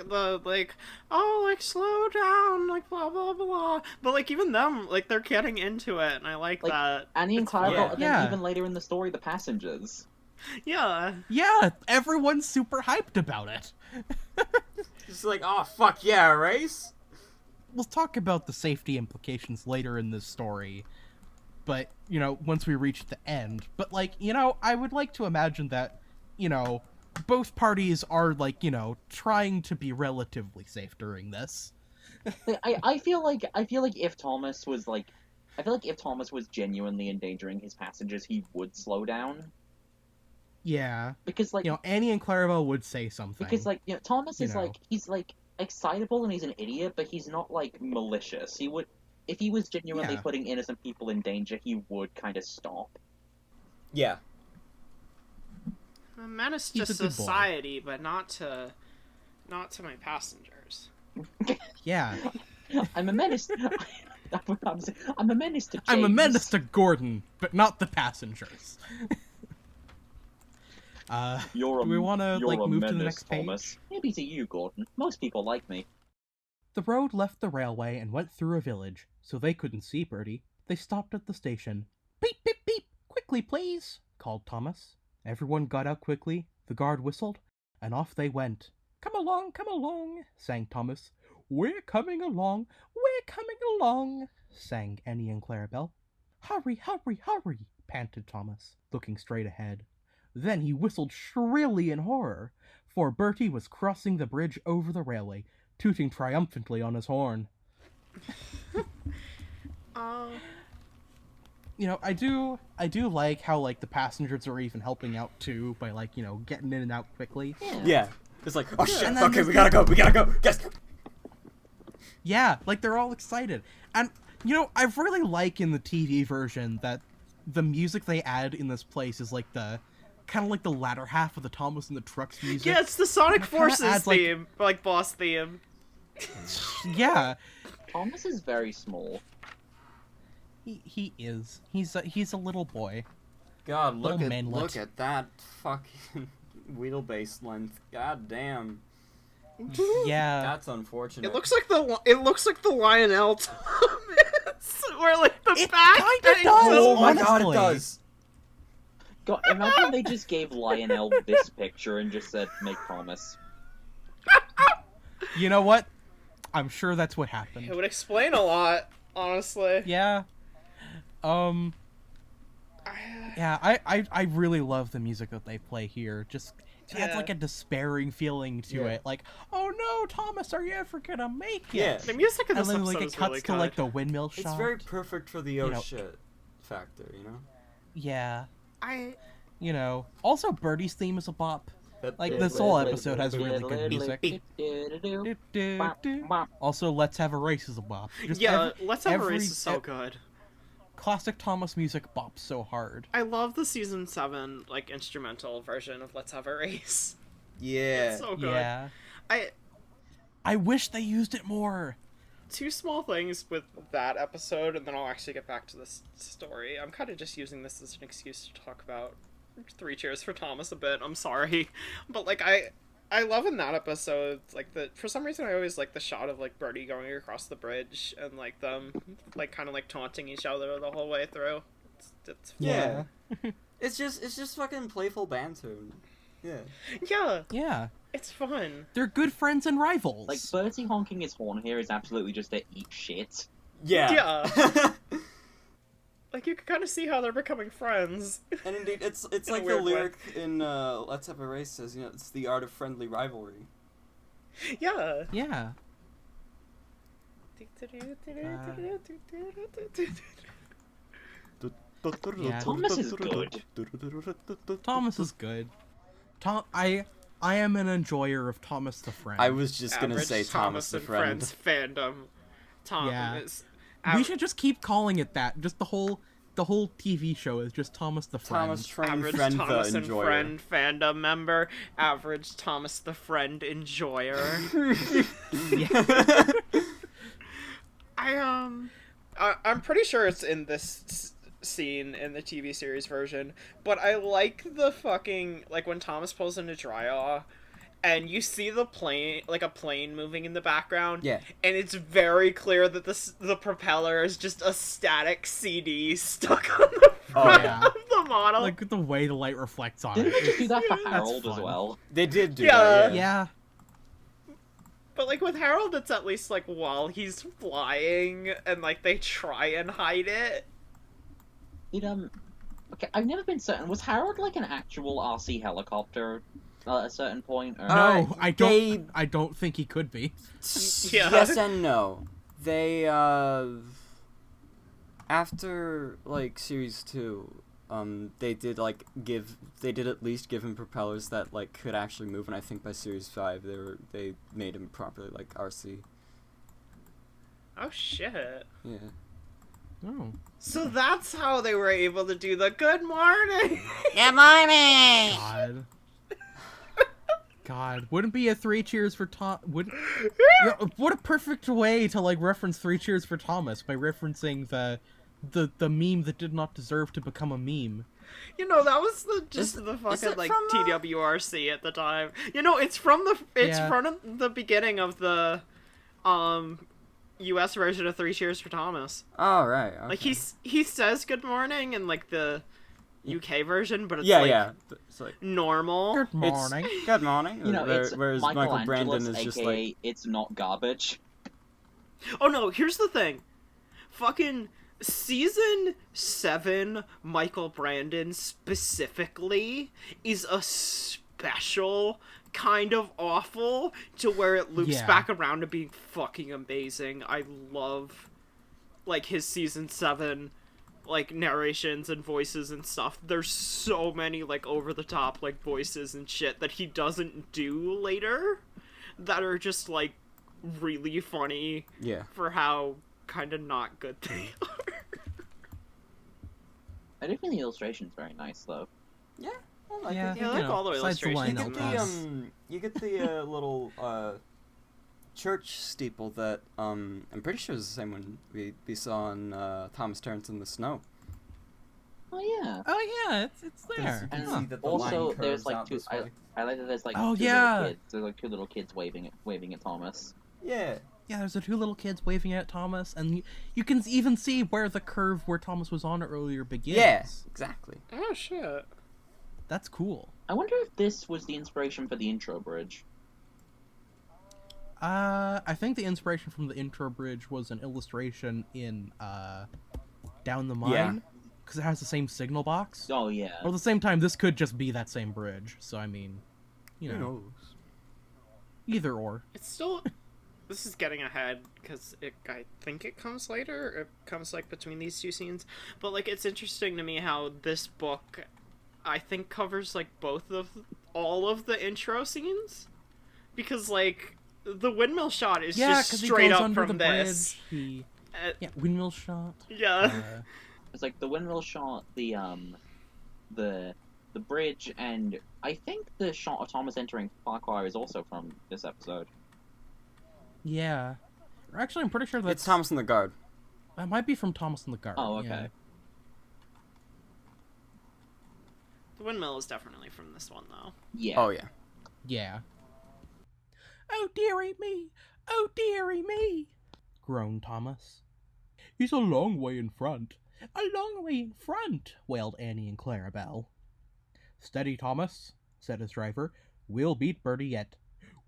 B: slow down, like blah blah blah. But like even them, like they're getting into it, and I like that.
C: Annie and
B: It's
C: Clara,
B: fun.
C: and
A: Yeah.
C: then even later in the story, the passengers.
B: Yeah.
A: Yeah, everyone's super hyped about it.
D: It's like, oh, fuck yeah, race?
A: We'll talk about the safety implications later in this story, but, you know, once we reach the end. But, like, you know, I would like to imagine that, you know, both parties are, like, you know, trying to be relatively safe during this.
C: I feel like if Thomas was genuinely endangering his passengers, he would slow down.
A: Yeah.
C: Because like
A: You know, Annie and Clarabelle would say something.
C: because like, you know, Thomas is
A: You know.
C: like, he's like excitable and he's an idiot, but he's not like malicious. He would, if he was genuinely
A: Yeah.
C: putting innocent people in danger, he would kind of stop.
D: Yeah.
B: I'm a menace
A: He's
B: to
A: a good boy.
B: society, but not to my passengers.
A: Yeah.
C: I'm a menace. I'm a menace to James.
A: I'm a menace to Gordon, but not the passengers.
C: You're
A: do we want to, like,
C: a
A: move to the
C: menace,
A: next page?
C: Thomas. Maybe to you, Gordon. Most people like me.
A: The road left the railway and went through a village, so they couldn't see Bertie. They stopped at the station. Beep, beep, beep! Quickly, please! Called Thomas. Everyone got out quickly, the guard whistled, and off they went. Come along, sang Thomas. We're coming along, sang Annie and Clarabelle. Hurry, panted Thomas, looking straight ahead. Then he whistled shrilly in horror, for Bertie was crossing the bridge over the railway, tooting triumphantly on his horn. You know, I do like how, like, the passengers are even helping out too by, like, you know, getting in and out quickly.
D: Yeah. It's like, oh shit,
A: And then
D: okay,
A: there's
D: we gotta go, yes!
A: Yeah, like, they're all excited. And, you know, I really like in the TV version that the music they add in this place is like the kind of like the latter half of the Thomas and the Trucks music.
B: Yeah, it's the Sonic
A: kinda
B: Forces
A: adds, like-
B: theme, like boss theme.
A: Yeah,
C: Thomas is very small.
A: he is. He's a little boy.
D: God,
A: Little manlet.
D: look at that fucking wheelbase length. God damn.
A: Yeah.
D: That's unfortunate.
B: It looks like the Lionel Thomas, where like the
A: It
B: back
A: kinda
B: hangs
A: does.
B: over.
D: Oh my god, it
A: Honestly.
D: does!
C: God, imagine they just gave Lionel this picture and just said, make Thomas.
A: You know what? I'm sure that's what happened.
B: It would explain a lot, honestly.
A: Yeah. Yeah, I really love the music that they play here. Just it adds
B: Yeah.
A: like a despairing feeling to
D: Yeah.
A: it. Like, oh no, Thomas, are you ever gonna make it?
D: Yeah.
B: The music in
A: And
B: this
A: then
B: episode
A: like it
B: is
A: cuts
B: really
A: to
B: good.
A: like the windmill shot.
D: It's very perfect for the oh
A: know-
D: shit factor, you know?
A: Yeah.
B: I
A: You know. Also, Bertie's theme is a bop. Like, this whole episode has really good music. Also, Let's Have a Race is a bop. Just
B: yeah, Let's Have a
A: every-
B: Race is so good.
A: Classic Thomas music bops so hard.
B: I love the season 7 like instrumental version of Let's Have a Race.
D: Yeah.
B: It's so good.
A: Yeah.
B: I
A: wish they used it more.
B: two small things with that episode, and then I'll actually get back to this story. I'm kind of just using this as an excuse to talk about Three Cheers for Thomas a bit. I'm sorry, but like I love in that episode, like for some reason I always like the shot of like Bertie going across the bridge and like them like kind of like taunting each other the whole way through. It's fun.
D: Yeah. It's just fucking playful banter. Yeah.
B: Yeah,
A: Yeah.
B: it's fun.
A: They're good friends and rivals.
C: Like, Bertie honking his horn here is absolutely just to eat shit.
D: Yeah.
B: Like you can kind of see how they're becoming friends.
D: And indeed, it's
B: In a
D: like the
B: weird way.
D: lyric in Let's Have a Race says, you know, it's the art of friendly rivalry.
B: Yeah.
A: Yeah. Yeah.
C: Thomas is good.
A: Thomas is good. I am an enjoyer of Thomas the Friend.
D: I was just gonna
B: Average
D: say Thomas the
B: and
D: Friend.
B: Friends fandom. Thomas.
A: We should just keep calling it that. Just the whole TV show is just Thomas the Friend.
D: Thomas Friend,
B: Average
D: friend
B: Thomas
D: the
B: and
D: enjoyer.
B: Friend fandom member. Average Thomas the Friend enjoyer.
A: Yeah.
B: I'm pretty sure it's in this scene in the TV series version, but I like the fucking, like, when Thomas pulls into Dryaw, and you see the plane, like a plane moving in the background,
D: Yeah.
B: and it's very clear that the propeller is just a static CD stuck on the front
A: yeah.
B: of the model.
A: Like the way the light reflects on
C: Didn't
A: it.
C: they just do that for
A: That's
C: Harold as
A: fun.
C: well?
D: They did do
B: Yeah.
D: that,
A: Yeah.
B: But, like, with Harold, it's at least, like, while he's flying, and, like, they try and hide it.
C: Okay, I've never been certain. Was Harold like an actual RC helicopter at a certain point? Or...
A: No, I don't think he could be.
B: Yeah.
D: Yes and no. They, after, like, Series 2, they did at least give him propellers that, like, could actually move, and I think by Series 5, they made him properly, like, RC.
B: Oh, shit.
D: Yeah.
A: Oh.
B: So that's how they were able to do the good morning.
D: Good morning!
A: God. God, wouldn't be a 3 cheers for Tom? What a perfect way to like reference 3 cheers for Thomas by referencing the meme that did not deserve to become a meme.
B: You know, that was the
D: it
B: fucking like
D: from,
B: TWRC at the time. You know, it's from the beginning of the US version of 3 cheers for Thomas.
D: Oh, right. Okay.
B: Like he says good morning in like the UK version, but it's
D: it's like
B: normal.
A: Good morning.
D: good morning.
C: You know,
D: whereas
C: it's
D: Michael Brandon is
C: aka
D: just like
C: it's not garbage.
B: Oh no, here's the thing. Fucking Season 7 Michael Brandon specifically is a special kind of awful to where it loops back around to being fucking amazing. I love like his Season 7 like narrations and voices and stuff. There's so many like over the top like voices and shit that he doesn't do later that are just like really funny for how kind of not good they are.
C: I do think the illustration's very nice though.
D: yeah, I like
A: Yeah,
D: it.
B: Yeah, I like all the
A: besides the
B: illustrations.
A: lineup,
D: You get the little church steeple that I'm pretty sure is the same one we saw in Thomas Terrence in the Snow.
C: Oh yeah.
A: Oh yeah, it's there.
C: And
D: see that the
C: also,
D: line
C: there's
D: curves
C: like
D: out
C: two.
D: this way.
C: I like that there's like
A: Oh,
C: two
A: yeah.
C: little kids. There's like 2 little kids waving at Thomas.
D: Yeah.
A: Yeah, there's the 2 little kids waving at Thomas, and you can even see where the curve where Thomas was on earlier begins.
D: Yeah, exactly.
B: Oh shit.
A: That's cool.
C: I wonder if this was the inspiration for the intro bridge.
A: I think the inspiration from the intro bridge was an illustration in Down the Mine, because it has the same signal box.
C: Oh yeah.
A: But at the same time, this could just be that same bridge. So I mean, you
D: Who
A: know,
D: knows?
A: either or.
B: It's still. This is getting ahead because I think it comes later. It comes like between these 2 scenes, but like it's interesting to me how this book, I think, covers like all of the intro scenes, because like the windmill shot is just
A: 'cause
B: straight
A: he goes
B: up
A: under
B: from
A: the
B: this.
A: bridge. Windmill shot.
B: Yeah.
C: It's like the windmill shot, the bridge, and I think the shot of Thomas entering Farquhar is also from this episode.
A: Yeah. Or actually, I'm pretty sure that's
D: It's Thomas in the Guard.
A: That might be from Thomas and the Guard.
C: Oh, okay.
A: Yeah.
B: The windmill is definitely from this one though.
C: Yeah.
D: Oh yeah.
A: Yeah. Oh dearie me! Oh dearie me! Groaned Thomas. He's a long way in front. A long way in front, wailed Annie and Clarabelle. Steady, Thomas, said his driver. We'll beat Bertie yet.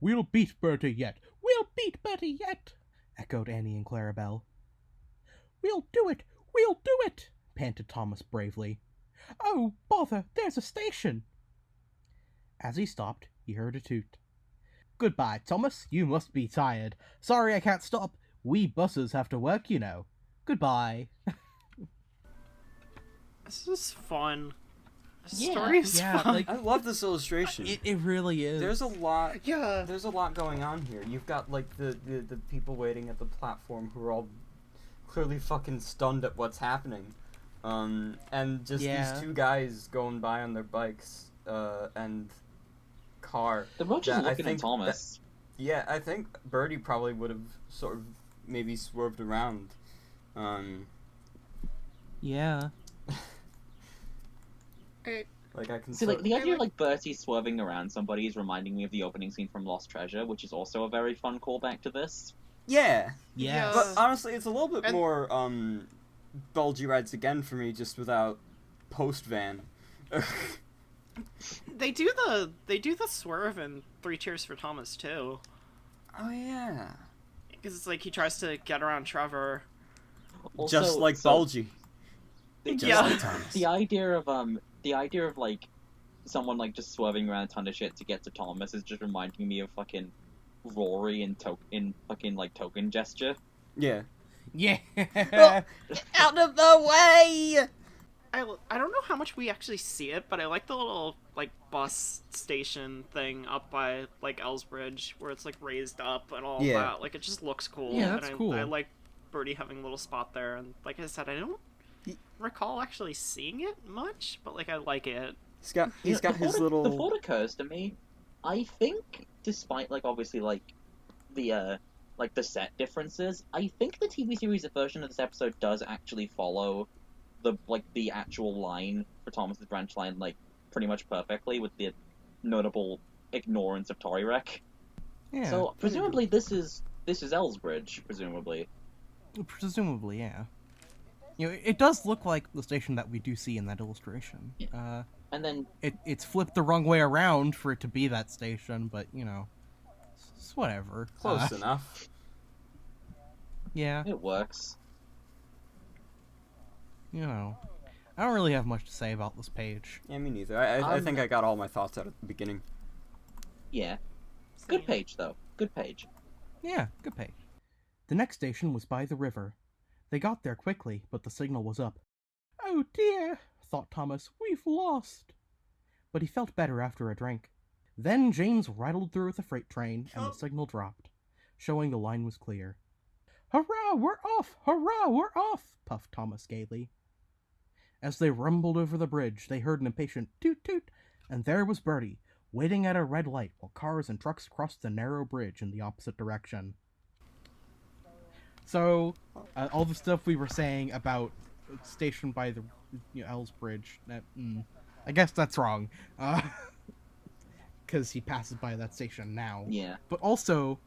A: We'll beat Bertie yet. We'll beat Bertie yet, echoed Annie and Clarabelle. We'll do it! We'll do it! Panted Thomas bravely. Oh, bother, there's a station! As he stopped, he heard a toot. Goodbye, Thomas, you must be tired. Sorry I can't stop. We buses have to work, you know. Goodbye.
B: This is fun. This
C: Yeah.
B: story is fun.
A: Like,
D: I love this illustration.
A: it really is.
D: There's a lot.
B: Yeah.
D: There's a lot going on here. You've got like the people waiting at the platform who are all clearly fucking stunned at what's happening, and just these two guys going by on their bikes, and car.
C: The roach is looking at Thomas.
D: Yeah, I think Bertie probably would have sort of maybe swerved around.
A: Yeah.
D: Like I can
C: See, like the idea of like Bertie swerving around somebody is reminding me of the opening scene from Lost Treasure, which is also a very fun callback to this.
D: Yeah.
A: Yes.
D: But honestly, it's a little bit more bulgy rides again for me, just without post van.
B: They do the swerve in 3 Cheers for Thomas too.
D: Oh yeah.
B: Because it's like he tries to get around Trevor.
C: Also,
D: Just like bulgy.
B: Yeah.
D: Like Thomas.
C: The idea of like someone like just swerving around a ton of shit to get to Thomas is just reminding me of fucking Rory in fucking like token gesture.
D: Yeah.
A: Yeah.
D: Out of the way!
B: I don't know how much we actually see it, but I like the little like bus station thing up by like Elsbridge where it's like raised up and all that. Like it just looks cool.
A: Yeah, that's cool.
B: I like Bertie having a little spot there, and like I said, I don't recall actually seeing it much, but like I like it.
D: He's got his little.
C: The thought occurs to me. I think, despite like obviously like the set differences, I think the TV series version of this episode does actually follow the actual line for Thomas's branch line like pretty much perfectly, with the notable ignorance of Toryrek.
A: Yeah.
C: So presumably this is Elsbridge, presumably.
A: Presumably, yeah. You know, it does look like the station that we do see in that illustration.
C: Yeah. And then
A: it's flipped the wrong way around for it to be that station, but you know, it's whatever.
D: Close enough.
A: Yeah.
C: it works.
A: You know, I don't really have much to say about this page.
D: Yeah, me neither. I think I got all my thoughts out at the beginning.
C: Yeah. Good page though. Good page.
A: Yeah, good page. The next station was by the river. They got there quickly, but the signal was up. Oh dear, thought Thomas, we've lost. But he felt better after a drink. Then James rattled through with a freight train, and the signal dropped, showing the line was clear. Hurrah, we're off! Hurrah, we're off! Puffed Thomas gaily. As they rumbled over the bridge, they heard an impatient toot-toot, and there was Bertie, waiting at a red light while cars and trucks crossed the narrow bridge in the opposite direction. So, all the stuff we were saying about station by the Elsbridge, I guess that's wrong. Because he passes by that station now.
C: Yeah.
A: But also,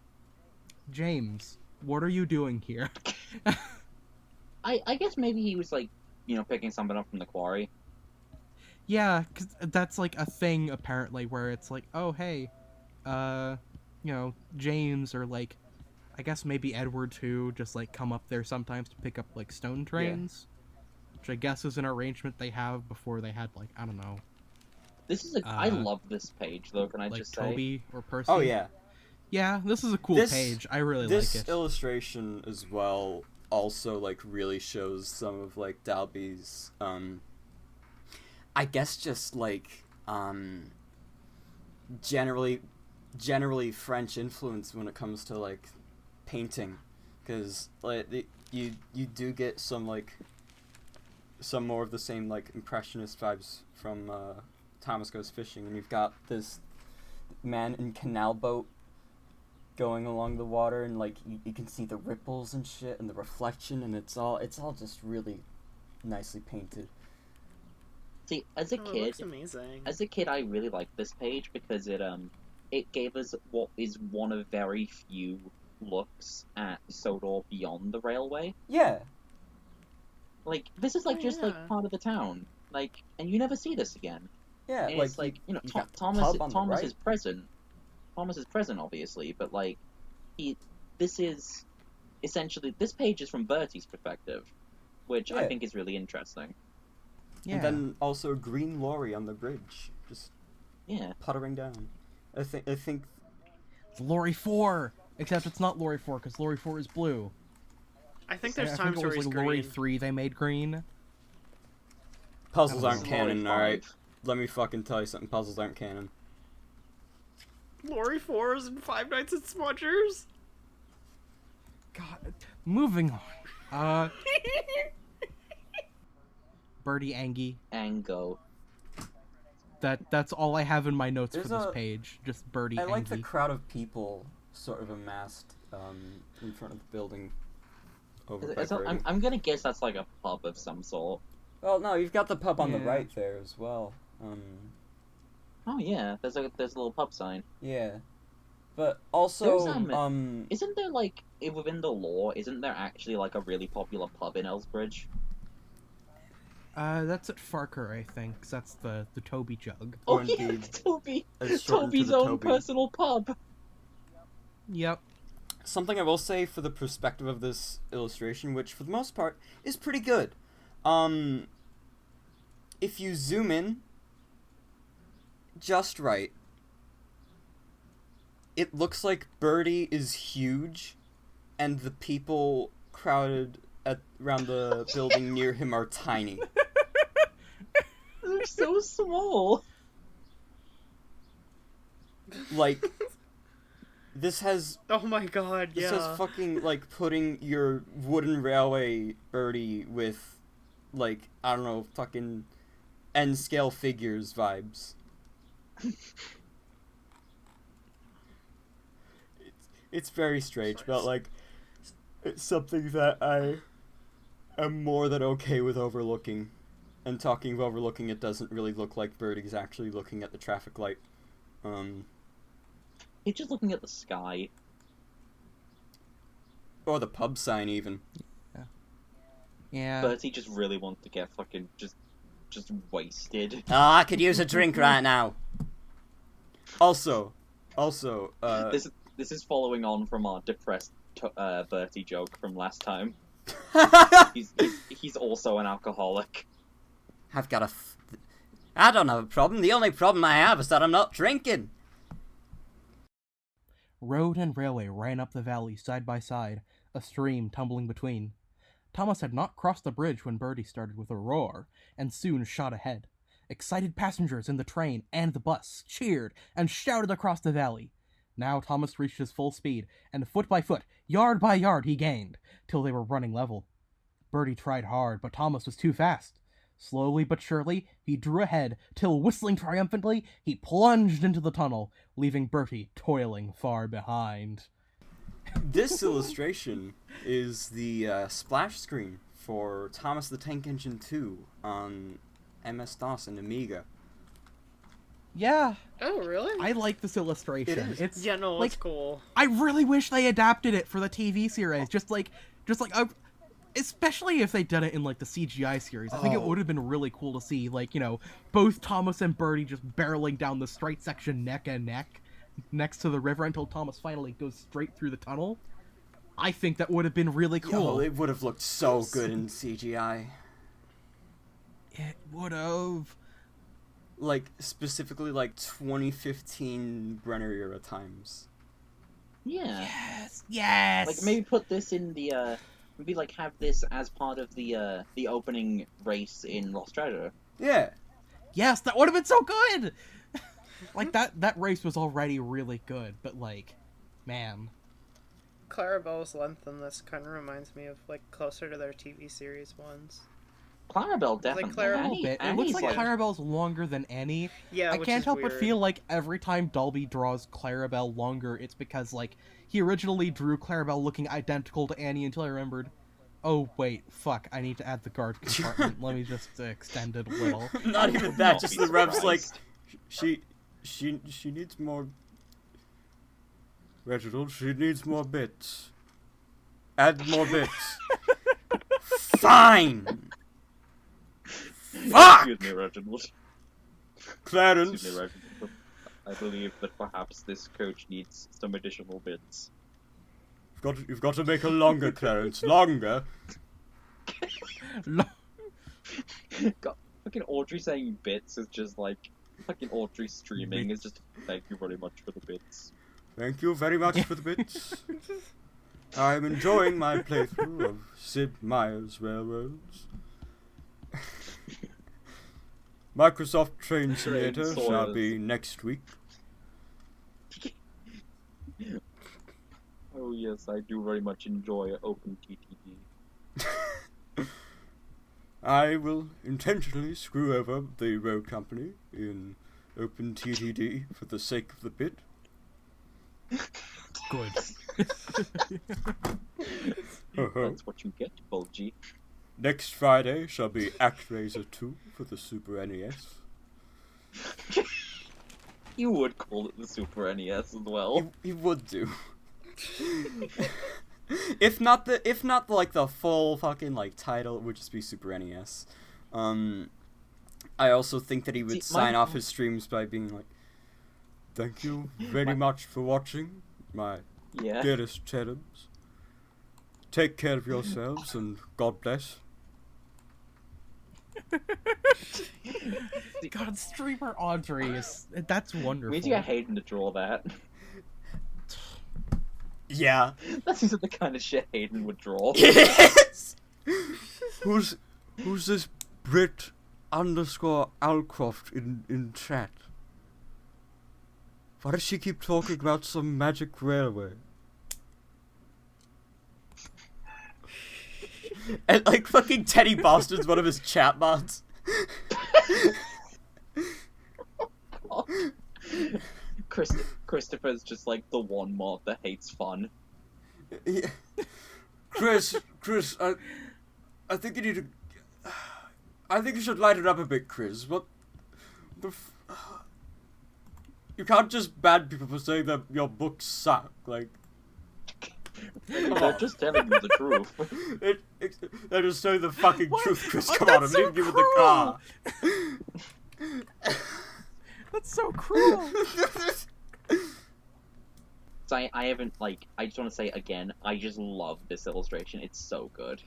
A: James, what are you doing here?
C: I guess maybe he was like, picking something up from the quarry.
A: Yeah, because that's like a thing apparently where it's like, oh hey, James or like, I guess maybe Edward too, just like come up there sometimes to pick up like stone trains, which I guess is an arrangement they have before they had like, I don't know.
C: This is I love this page though. Can I
A: like
C: just say?
A: Toby or Percy?
D: Oh yeah.
A: Yeah, this is a cool page. I really like it.
D: This illustration as well also like really shows some of like Dalby's I guess just like generally French influence when it comes to like painting, because like you do get some more of the same like impressionist vibes from Thomas Goes Fishing, and you've got this man in canal boat going along the water, and like you can see the ripples and shit and the reflection, and it's all just really nicely painted.
C: See, as a kid,
B: looks amazing.
C: As a kid, I really liked this page because it gave us what is one of very few looks at Sodor beyond the railway.
D: Yeah.
C: Like this is like like part of the town, like, and you never see this again.
D: Yeah,
C: and
D: like
C: it's like
D: Thomas
C: is present. Thomas is present, obviously, but like this is essentially, this page is from Bertie's perspective, which I think is really interesting.
A: Yeah.
D: And then also a green lorry on the bridge, just puttering down. I think
A: it's Lorry 4, except it's not Lorry 4 because Lorry 4 is blue.
B: I think there's
A: I
B: times
A: think it
B: where
A: was
B: he's
A: like
B: green.
A: Lorry 3 they made green.
D: Puzzles
A: This
D: aren't
A: is
D: canon,
C: Lori
D: alright?
C: 5.
D: Let me fucking tell you something. Puzzles aren't canon.
B: Lori 4s and Five Nights at Smudgers.
A: God, moving on. Bertie Angie.
C: Ango.
A: That's all I have in my notes
D: There's
A: for this
D: a-
A: page. Just Bertie
D: I like the
A: Angie.
D: crowd of people sort of amassed in front of the building over by Kirby.
C: I'm gonna guess that's like a pub of some sort.
D: Well, no, you've got the pub on the
A: Yeah.
D: right there as well.
C: Oh yeah, there's a little pub sign.
D: Yeah. But also,
C: There's, Isn't there like within the lore? Isn't there actually like a really popular pub in Ellsbridge?
A: That's at Farker, I think, 'cause that's the Toby jug.
C: Oh
D: Or
C: yeah,
D: indeed,
C: Toby.
D: it's shortened to
C: Toby's
D: the
C: own
D: Toby.
C: personal pub.
A: Yep.
D: Something I will say for the perspective of this illustration, which for the most part is pretty good. If you zoom in just right, it looks like Bertie is huge, and the people crowded around the building near him are tiny.
C: They're so small.
D: Like, this has
B: Oh my god,
D: This
B: yeah.
D: is fucking, like, putting your wooden railway Bertie with, like, I don't know, fucking N-scale figures vibes. It's very strange, but, like, it's something that I am more than okay with overlooking. And talking of overlooking, it doesn't really look like Bertie's actually looking at the traffic light.
C: He's just looking at the sky.
D: Or the pub sign, even.
A: Yeah.
C: Bertie just really wants to get fucking just wasted.
D: Oh, I could use a drink right now. Also,
C: This is following on from our depressed Bertie joke from last time. He's also an alcoholic.
D: I've got I don't have a problem. The only problem I have is that I'm not drinking.
A: Road and railway ran up the valley side by side, a stream tumbling between. Thomas had not crossed the bridge when Bertie started with a roar, and soon shot ahead. Excited passengers in the train and the bus cheered and shouted across the valley. Now Thomas reached his full speed, and foot by foot, yard by yard he gained, till they were running level. Bertie tried hard, but Thomas was too fast. Slowly but surely, he drew ahead, till whistling triumphantly, he plunged into the tunnel, leaving Bertie toiling far behind.
D: This illustration is the splash screen for Thomas the Tank Engine 2 on MS-DOS and Amiga.
A: Yeah,
B: Oh, really?
A: I like this illustration.
D: It is.
A: It's
B: Yeah, no,
A: like,
B: it's cool.
A: I really wish they adapted it for the TV series. Especially if they did it in like the CGI series. I think it would have been really cool to see, like, you know, both Thomas and Bertie just barreling down the straight section neck and neck next to the river until Thomas finally goes straight through the tunnel. I think that would have been really cool.
D: Oh, it would have looked so good in CGI.
A: It would have.
D: Like, specifically, like, 2015 Brenner era times.
C: Yeah.
A: Yes.
C: Like maybe put this in the maybe like have this as part of the opening race in Lost Treasure.
D: Yeah.
A: Yes, that would have been so good. Like that race was already really good, but like, man.
B: Clarabelle's length in this kind of reminds me of, like, closer to their TV series ones.
C: Clarabelle definitely.
B: Clarabelle-
A: It looks like
C: Annie's
A: Clarabelle's longer than Annie.
B: Yeah,
A: I
B: which
A: can't
B: is
A: help but
B: weird.
A: feel like every time Dolby draws Clarabelle longer, it's because, like, he originally drew Clarabelle looking identical to Annie until I remembered, oh, wait, fuck, I need to add the guard compartment. Let me just extend it a little.
D: Not even
C: would
D: that,
C: not
D: just
C: be
D: the rev's like,
C: surprised.
D: she needs more... Reginald, she needs more bits. Add more bits. Fine! Fuck!
C: Excuse me, Reginald.
D: Clarence!
C: Excuse me, Reginald. I believe that perhaps this coach needs some additional bits.
D: You've got to make it longer, Clarence. Longer.
C: God, fucking Audrey saying bits is just like fucking Audrey streaming is just thank you very much for the bits.
D: Thank you very much for the bits. I'm enjoying my playthrough of Sid Meier's Railroads. Microsoft Train Simulator
C: Train
D: shall
C: Sawyers.
D: be next week.
C: Oh yes, I do very much enjoy OpenTTD.
D: I will intentionally screw over the road company in OpenTTD for the sake of the bit.
A: Good.
C: That's what you get, Bulgy.
D: Next Friday shall be ActRaiser 2 for the Super NES.
C: You would call it the Super NES as well.
D: He would do. if not like the full fucking like title, it would just be Super NES. I also think that he would sign off his streams by being like, "Thank you very much for watching, my dearest cherubs. Take care of yourselves and God bless."
A: God, streamer Audrey that's wonderful.
C: We need to get Hayden to draw that.
D: Yeah.
C: That's the kind of shit Hayden would draw.
D: Yes! Who's this Brit_Alcroft in chat? Why does she keep talking about some magic railway? And like fucking Teddy Boston's one of his chat bots.
C: Christopher's just like the one mod that hates fun.
D: Yeah. Chris, I think you need to. I think you should light it up a bit, Chris. What the? You can't just ban people for saying that your books suck. Like,
C: They're just telling you the truth.
D: They're just saying the fucking truth, Chris. Come on, I'm
A: so
D: leaving you with the car.
A: That's so cruel.
C: So I haven't, like, I just want to say again, I just love this illustration. It's so good.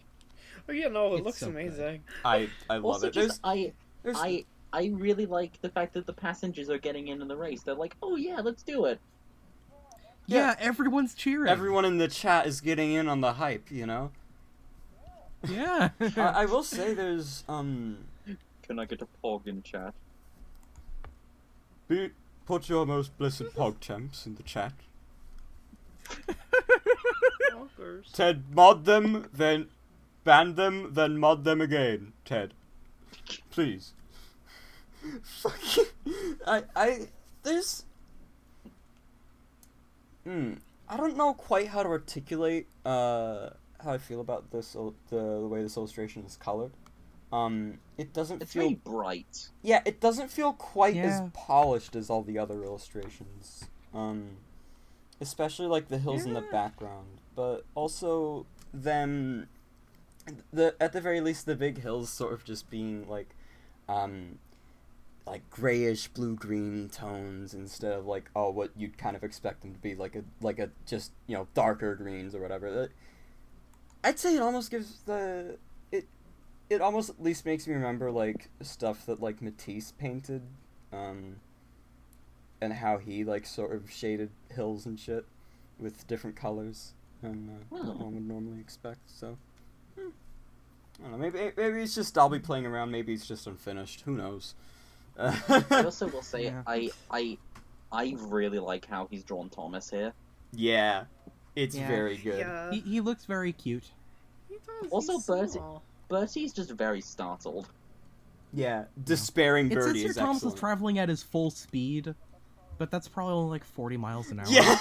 B: Oh yeah, no, it
A: It's
B: looks
A: so
B: amazing.
D: I love
C: Also,
D: it.
C: just,
D: There's-
C: I really like the fact that the passengers are getting in the race. They're like, oh yeah, let's do it.
A: Yeah, everyone's cheering.
D: Everyone in the chat is getting in on the hype, you know?
A: Yeah.
D: I will say there's,
C: Can I get a pog in chat?
D: Put your most blessed PogChamps in the chat.
B: Walkers.
D: Ted, mod them, then ban them, then mod them again. Ted. Please. Fucking... There's... I don't know quite how to articulate, how I feel about this, the way this illustration is colored. It doesn't
C: It's
D: feel...
C: very bright.
D: Yeah, it doesn't feel quite as
A: Yeah.
D: polished as all the other illustrations. Especially like the hills in the background, but also them, at the very least, the big hills sort of just being like grayish blue-green tones instead of like what you'd kind of expect them to be, like a just, you know, darker greens or whatever. I'd say it almost gives it almost at least makes me remember like stuff that like Matisse painted, and how he like sort of shaded hills and shit with different colors than what one would normally expect. So I don't know. Maybe it's just I'll be playing around. Maybe it's just unfinished. Who knows?
C: I also will say,
A: Yeah.
C: I really like how he's drawn Thomas here.
D: Yeah, it's
A: Yeah.
D: very good.
B: Yeah.
A: he looks very cute.
B: He does,
C: Also,
B: he's
C: Bertie-
B: small.
C: Bertie's just very startled.
D: Yeah, despairing
A: It says
D: Bertie
A: here
D: is
A: Thomas
D: excellent.
A: is traveling at his full speed, but that's probably only like 40 miles an hour.
D: Yeah.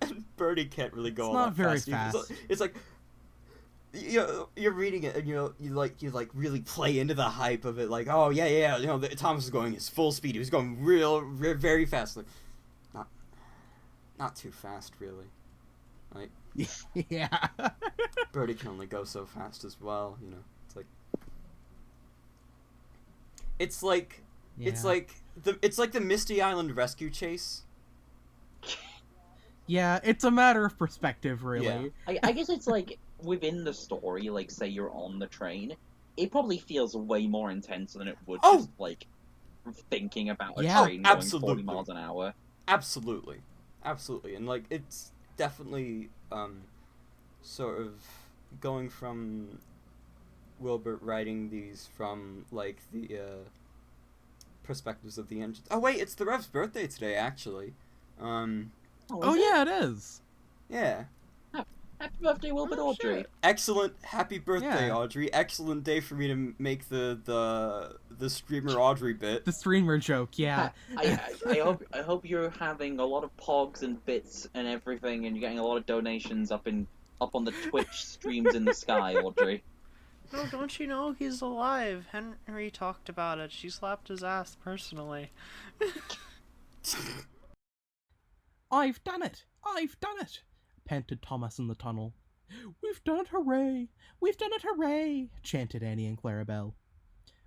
D: and Bertie can't really go
A: It's
D: all
A: not
D: that
A: very
D: fast.
A: fast.
D: It's like you're reading it and you really play into the hype of it, like, oh yeah, you know, Thomas is going his full speed. He was going very fast. Like, not too fast, really. Like,
A: Yeah.
D: Bertie can only go so fast as well, you know. It's like it's like the Misty Island rescue chase.
A: Yeah, it's a matter of perspective, really.
D: Yeah.
C: I guess it's like, within the story, like, say you're on the train, it probably feels way more intense than it would
D: Oh!
C: just, like, thinking about a
A: Yeah.
C: train going
D: Absolutely.
C: 40 miles an hour.
D: Absolutely, and like it's definitely sort of going from Wilbert writing these from, like, the perspectives of the engines. Oh, wait, it's the Rev's birthday today, actually.
A: Oh yeah, it is.
D: Yeah.
C: Happy birthday, Wilbert Audrey.
B: Shit.
D: Excellent. Happy birthday,
A: Yeah.
D: Audrey. Excellent day for me to make the streamer Audrey bit.
A: The streamer joke, yeah.
C: I hope you're having a lot of pogs and bits and everything, and you're getting a lot of donations up on the Twitch streams in the sky, Audrey.
B: No, don't you know he's alive? Henry talked about it. She slapped his ass personally.
A: I've done it! I've done it! Panted Thomas in the tunnel. We've done it, hooray! We've done it, hooray! Chanted Annie and Clarabelle.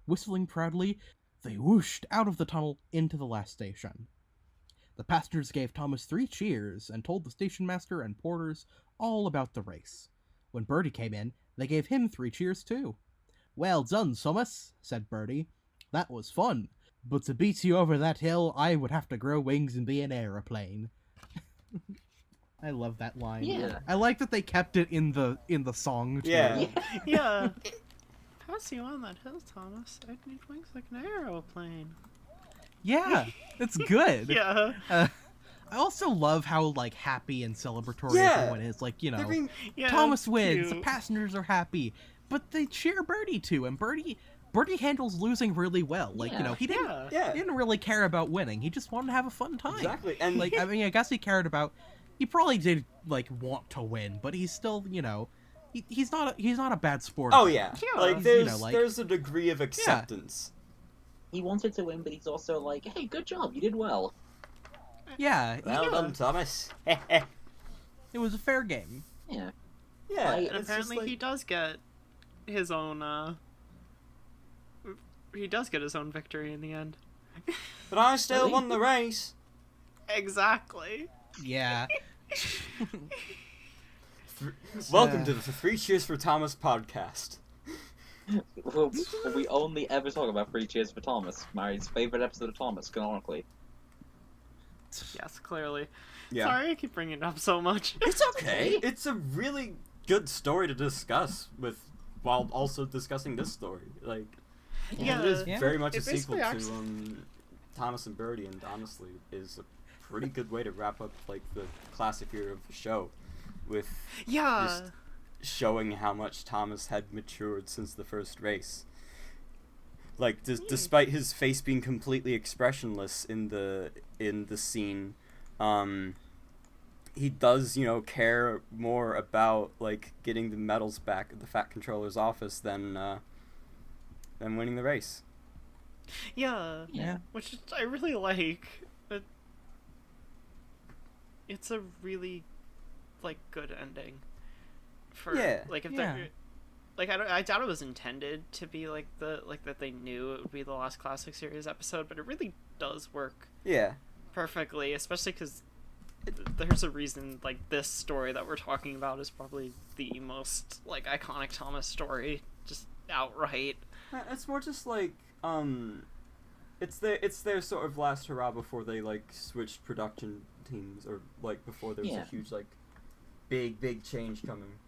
A: Whistling proudly, they whooshed out of the tunnel into the last station. The passengers gave Thomas 3 cheers and told the station master and porters all about the race. When Bertie came in, they gave him 3 cheers too. Well done, Thomas, said Bertie. That was fun, but to beat you over that hill, I would have to grow wings and be an aeroplane. I love that line.
C: Yeah.
A: I like that they kept it in the song too.
D: Yeah.
B: Yeah. Pass you on that hill, Thomas. I'd need wings like an aeroplane.
A: Yeah, it's good.
B: Yeah.
A: I also love how like happy and celebratory
D: Yeah.
A: everyone is. Like, you know,
D: I mean,
B: Yeah.
A: Thomas wins, the
B: cute.
A: passengers are happy, but they cheer Bertie too, and Bertie handles losing really well. Like, you know, he didn't
D: yeah.
A: he didn't really care about winning. He just wanted to have a fun time.
D: Exactly. And
A: Like, I mean, I guess he cared about. He probably did like want to win, but he's still, you know, he's not a bad sport.
D: oh yeah.
B: Yeah.
D: Like
A: He's,
D: there's
A: you know, like-
D: there's a degree of acceptance.
C: He wanted to win, but he's also like, hey, good job, you did well.
A: Yeah,
D: Well
B: Yeah.
D: done, Thomas.
A: it was a fair game.
C: Yeah.
D: Yeah.
C: And
B: And
D: it's
B: apparently
D: just
B: he does get his own, he does get his own victory in the end.
D: But I still
C: Really?
D: won the race.
B: Exactly.
A: Yeah.
D: Welcome to the 3 Cheers for Thomas podcast.
C: Well, we only ever talk about 3 Cheers for Thomas, Mary's favorite episode of Thomas, canonically.
B: Yes, clearly.
D: Yeah.
B: Sorry I keep bringing it up so much.
D: It's okay. It's a really good story to discuss while also discussing this story. Like,
B: Yeah.
D: it is
A: Yeah.
D: very much a
B: It
D: sequel
B: basically
D: to
B: acts-
D: Thomas and Bertie, and honestly, is a pretty good way to wrap up like the classic era of the show, with
B: Yeah.
D: just showing how much Thomas had matured since the first race. Like, despite his face being completely expressionless in the scene, he does, you know, care more about like getting the medals back at the Fat Controller's office than winning the race.
B: Yeah.
A: Yeah.
B: Which I really like. It's a really, like, good ending. For,
D: Yeah.
B: like, if
A: Yeah.
B: they're... Like, I doubt it was intended to be, like, that they knew it would be the last Classic Series episode, but it really does work
D: Yeah.
B: perfectly, especially because there's a reason, like, this story that we're talking about is probably the most, like, iconic Thomas story, just outright.
D: It's more just like it's their sort of last hurrah before they like switched production teams, or like before there's
C: Yeah.
D: a huge like big change coming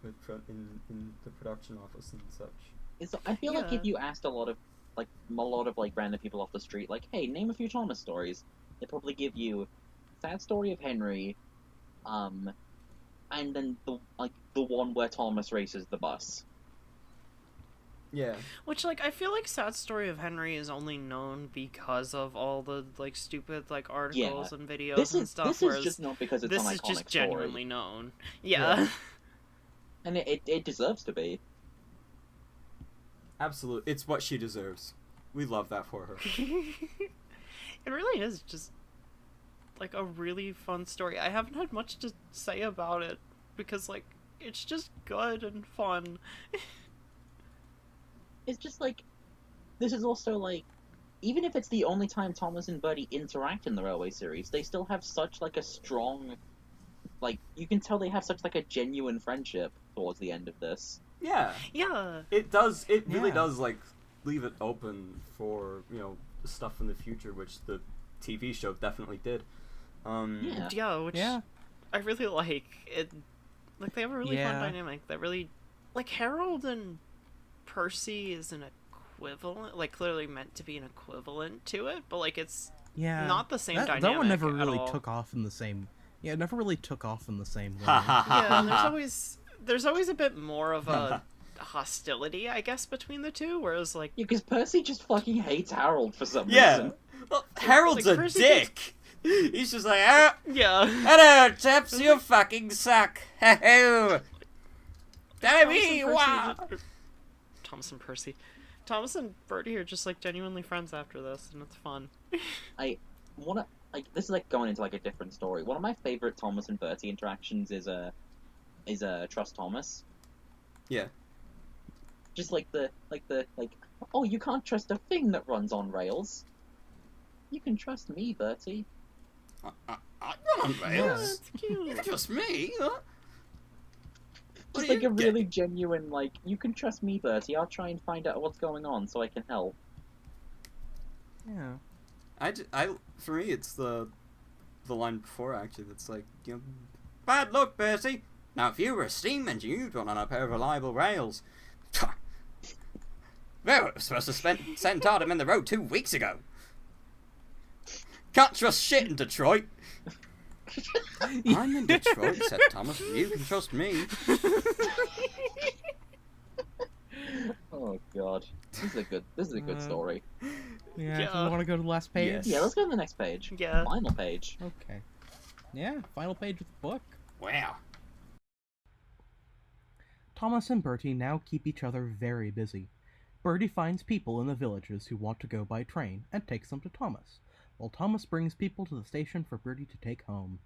D: in the production office and such.
C: I feel like
B: Yeah.
C: if you asked a lot of random people off the street, like, hey, name a few Thomas stories, they'd probably give you Sad Story of Henry, and then the one where Thomas races the bus.
D: Yeah.
B: Which, like, I feel like Sad Story of Henry is only known because of all the, like, stupid, like, articles and videos and stuff,
C: This
B: whereas
C: is just not because it's
B: this
C: an
B: is
C: iconic
B: just genuinely
C: story.
B: known. Yeah.
C: And it deserves to be.
D: Absolutely. It's what she deserves. We love that for her.
B: It really is just, like, a really fun story. I haven't had much to say about it, because, like, it's just good and fun.
C: It's just like, this is also like, even if it's the only time Thomas and Bertie interact in the Railway series, they still have such like a strong, like, you can tell they have such like a genuine friendship towards the end of this.
D: Yeah.
B: Yeah.
D: It does. It really
A: Yeah.
D: does like leave it open for, you know, stuff in the future, which the TV show definitely did.
C: Yeah.
B: Yeah, which
A: Yeah.
B: I really like. It, like, they have a really fun
A: Yeah.
B: dynamic that really, like, Harold and Percy is an equivalent, like clearly meant to be an equivalent to it, but like it's not the same dynamic.
A: That one never really
B: all.
A: took off in the same. Yeah, it never really took off in the same way.
B: Yeah, and there's always a bit more of a hostility, I guess, between the two. Whereas like
C: because Percy just fucking hates Harold for some reason.
D: Well, Harold's
B: like,
D: a
B: Percy
D: dick. He's just like,
B: yeah.
D: hello, chaps, you fucking suck. Hey, wow.
B: Thomas and Percy. Thomas and Bertie are just like genuinely friends after this, and it's fun.
C: This is like going into like a different story. One of my favorite Thomas and Bertie interactions is Trust Thomas.
D: Yeah.
C: Just like oh, you can't trust a thing that runs on rails. You can trust me, Bertie.
D: I run on rails.
B: That's cute.
D: You can trust me. Huh?
C: Just like a really genuine, like, you can trust me, Bertie. I'll try and find out what's going on so I can help.
A: Yeah.
D: For me, it's the line before, actually, that's like, you know, bad luck, Bertie. Now, if you were a steam engine, you'd run on a pair of reliable rails. We were supposed to send him in the road 2 weeks ago. Can't trust shit in Detroit. I'm in Detroit, said Thomas. You can trust me.
C: Oh god, this is a good story.
A: Yeah. Do you want to go to the last page?
D: Yes.
C: Yeah, let's go to the next page.
B: Yeah.
C: Final page.
A: Okay. Yeah, final page of the book.
D: Wow.
A: Thomas and Bertie now keep each other very busy. Bertie finds people in the villages who want to go by train and takes them to Thomas, while Thomas brings people to the station for Bertie to take home.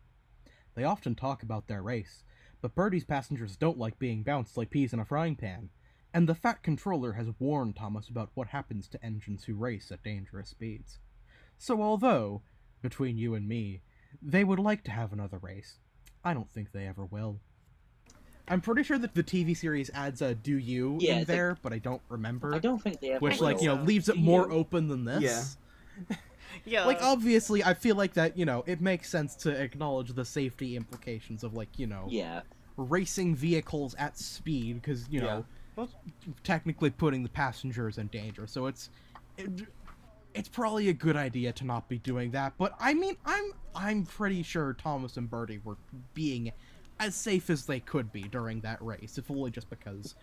A: They often talk about their race, but Bertie's passengers don't like being bounced like peas in a frying pan, and the fat controller has warned Thomas about what happens to engines who race at dangerous speeds. So although, between you and me, they would like to have another race, I don't think they ever will. I'm pretty sure that the TV series adds a "do you" in there, but I don't remember.
C: I don't think they ever
A: Which,
C: will.
A: like, you know, leaves it more open than this.
D: Yeah.
B: Yeah.
A: Like, obviously, I feel like that, you know, it makes sense to acknowledge the safety implications of, like, you know, racing vehicles at speed, because, you know, technically putting the passengers in danger. So it's probably a good idea to not be doing that. But, I mean, I'm pretty sure Thomas and Bertie were being as safe as they could be during that race, if only just because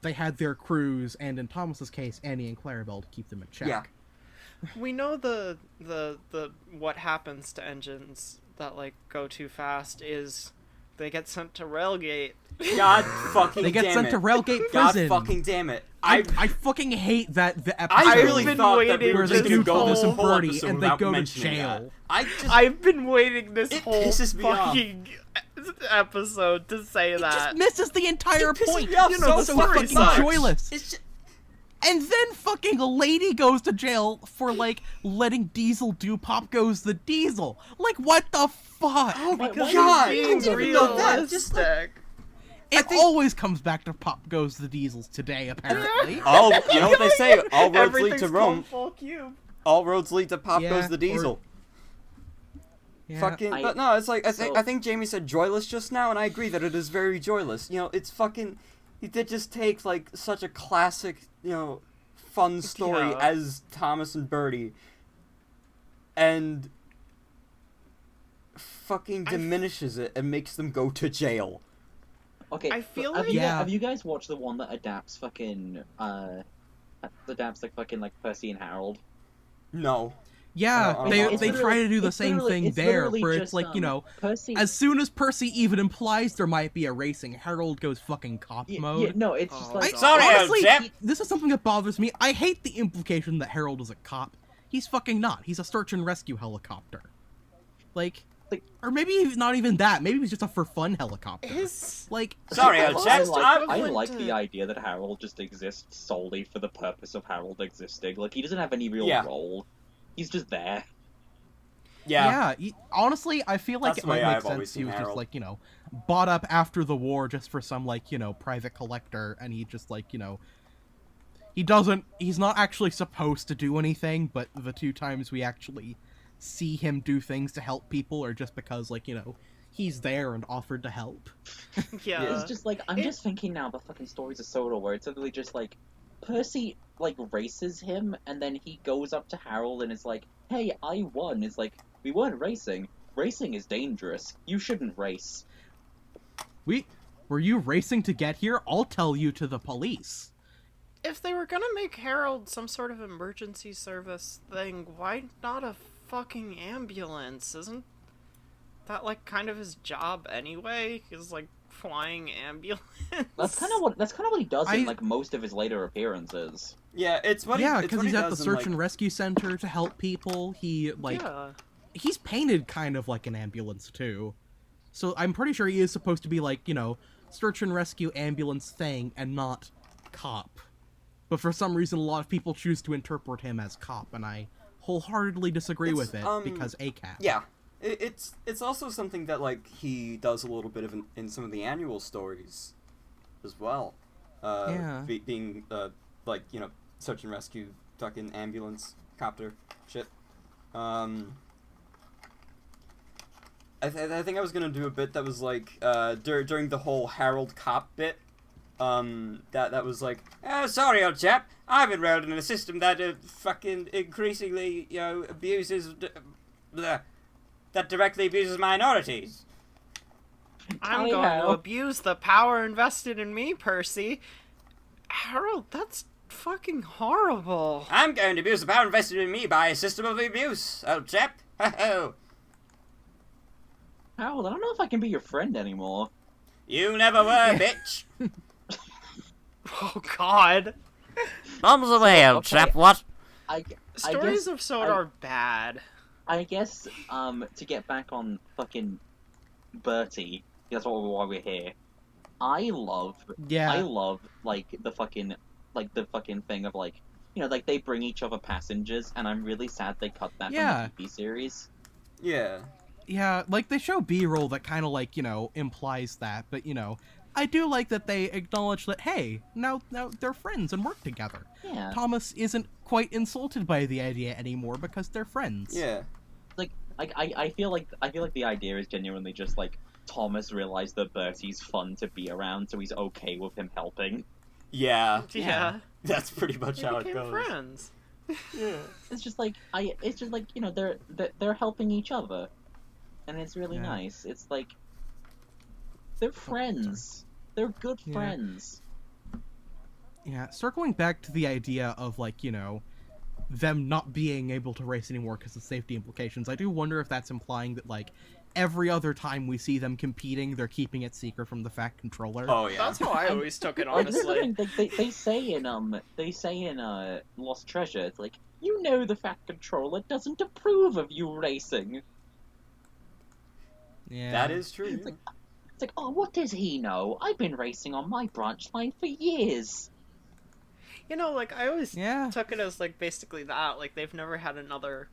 A: they had their crews, and in Thomas's case, Annie and Clarabelle, to keep them in check.
D: Yeah.
B: We know the what happens to engines that like go too fast is they get sent to Railgate.
D: God fucking damn it.
A: They get sent to Railgate
D: God
A: prison.
D: fucking damn it.
A: I fucking hate that the episode
D: I really thought that we
B: waiting
D: were
A: where
D: just
A: they
D: going to
A: do
D: go
A: Thomas
D: this
A: and
D: whole
A: Bertie
D: episode
A: and they
D: without
A: go to
D: mentioning
A: jail.
D: that.
B: I've been waiting this
D: It
B: whole
D: pisses me off.
B: fucking episode to say
A: It
B: that.
A: just misses the entire
D: It pisses
A: point.
D: me off
A: You know,
D: so
A: so
D: fucking
A: fucking
D: much.
A: joyless.
D: It's just...
A: And then fucking a lady goes to jail for, like, letting Diesel do Pop Goes the Diesel. Like, what the fuck?
B: Oh my
C: God,
B: god,
D: I
B: being
D: didn't even know that. Just
B: realistic.
A: It always comes back to Pop Goes the Diesels today, apparently.
D: You know what they say? All roads lead to Rome.
B: Full cube.
D: All roads lead to Pop
A: Yeah,
D: Goes the Diesel.
A: Yeah.
D: Fucking, but no, it's like, I think Jamie said joyless just now, and I agree that it is very joyless. You know, it's fucking, he did just take, like, such a classic, you know, fun story as Thomas and Bertie, and fucking diminishes it and makes them go to jail.
C: Okay,
B: I feel
C: have
B: like-
C: have you guys watched the one that adapts fucking like Percy and Harold?
D: No.
A: Yeah,
C: It's
A: they try to do the
C: it's
A: same
C: literally-
A: thing
C: it's
A: there,
C: literally
A: where
C: just,
A: it's like, you know,
C: Percy.
A: as soon as Percy even implies there might be a racing, Harold goes fucking cop mode.
C: Yeah, no, it's just like
D: Sorry,
A: Honestly,
D: Jep.
A: this is something that bothers me. I hate the implication that Harold is a cop. He's fucking not. He's a search and rescue helicopter. Like, or maybe not even that. Maybe he's just a for fun helicopter. Like,
D: Sorry,
C: I
D: Jep.
C: like the idea that Harold just exists solely for the purpose of Harold existing. Like, he doesn't have any real role. He's just there.
D: Yeah.
A: Honestly, I feel like
D: That's
A: it
D: the way
A: might make
D: I've always
A: sense he
D: seen
A: was
D: Harold.
A: just, like, you know, bought up after the war just for some, like, you know, private collector, and he just, like, you know, he's not actually supposed to do anything, but the two times we actually see him do things to help people are just because, like, you know, he's there and offered to help.
B: Yeah.
C: It's just like, I'm just thinking now about fucking stories of Sodor, where it's literally just like, Percy, like, races him, and then he goes up to Harold and is like, hey, I won. It's like, we weren't racing. Racing is dangerous. You shouldn't race.
A: Were you racing to get here? I'll tell you to the police.
B: If they were gonna make Harold some sort of emergency service thing, why not a fucking ambulance? Isn't that, like, kind of his job anyway? Is, like, flying ambulance?
C: That's kind of what he does in, like, most of his later appearances.
D: Yeah, it's what
A: Yeah,
D: he
A: because he's at the search
D: like...
A: and rescue center to help people. He, like, he's painted kind of like an ambulance, too. So I'm pretty sure he is supposed to be, like, you know, search and rescue ambulance thing and not cop. But for some reason, a lot of people choose to interpret him as cop, and I wholeheartedly disagree with it, because ACAP.
D: Yeah. It's also something that, like, he does a little bit of in some of the annual stories as well. Being, like, you know, search and rescue, fucking ambulance, copter, shit. I think I was gonna do a bit that was, like, during the whole Harold cop bit, that was like, oh, sorry, old chap, I've enrolled in a system that fucking increasingly, you know, abuses, that directly abuses minorities.
B: I'm going to abuse the power invested in me, Percy. Harold, that's fucking horrible.
D: I'm going to abuse the power invested in me by a system of abuse, old chap. Ho-ho.
C: Harold, I don't know if I can be your friend anymore.
D: You never were, bitch.
B: Oh, God.
E: Bombs away, old chap, what?
B: Stories of Sodor are bad.
C: I guess, to get back on fucking Bertie, that's why we're here. I love, like, the fucking thing of, like, you know, like, they bring each other passengers, and I'm really sad they cut that from the TV series.
D: Yeah.
A: Yeah, like, they show B-roll that kind of, like, you know, implies that, but, you know, I do like that they acknowledge that, hey, now they're friends and work together.
C: Yeah.
A: Thomas isn't quite insulted by the idea anymore because they're friends.
D: Yeah.
C: Like, I feel like the idea is genuinely just, like, Thomas realized that Bertie's fun to be around, so he's okay with him helping.
D: Yeah.
B: Yeah.
D: That's pretty much
B: They
D: how it
B: became
D: goes.
B: friends.
C: Yeah. It's just like, you know, they're helping each other. And it's really nice. It's like, they're friends. They're good friends.
A: Yeah, circling back to the idea of, like, you know, them not being able to race anymore because of safety implications, I do wonder if that's implying that, like, every other time we see them competing, they're keeping it secret from the Fat Controller.
D: Oh, yeah.
B: That's how I always took it,
C: Like,
B: honestly.
C: they say in Lost Treasure, it's like, you know the Fat Controller doesn't approve of you racing.
A: Yeah.
D: That is true.
C: It's like, oh, what does he know? I've been racing on my branch line for years.
B: You know, like, I always took it as, like, basically that. Like, they've never had another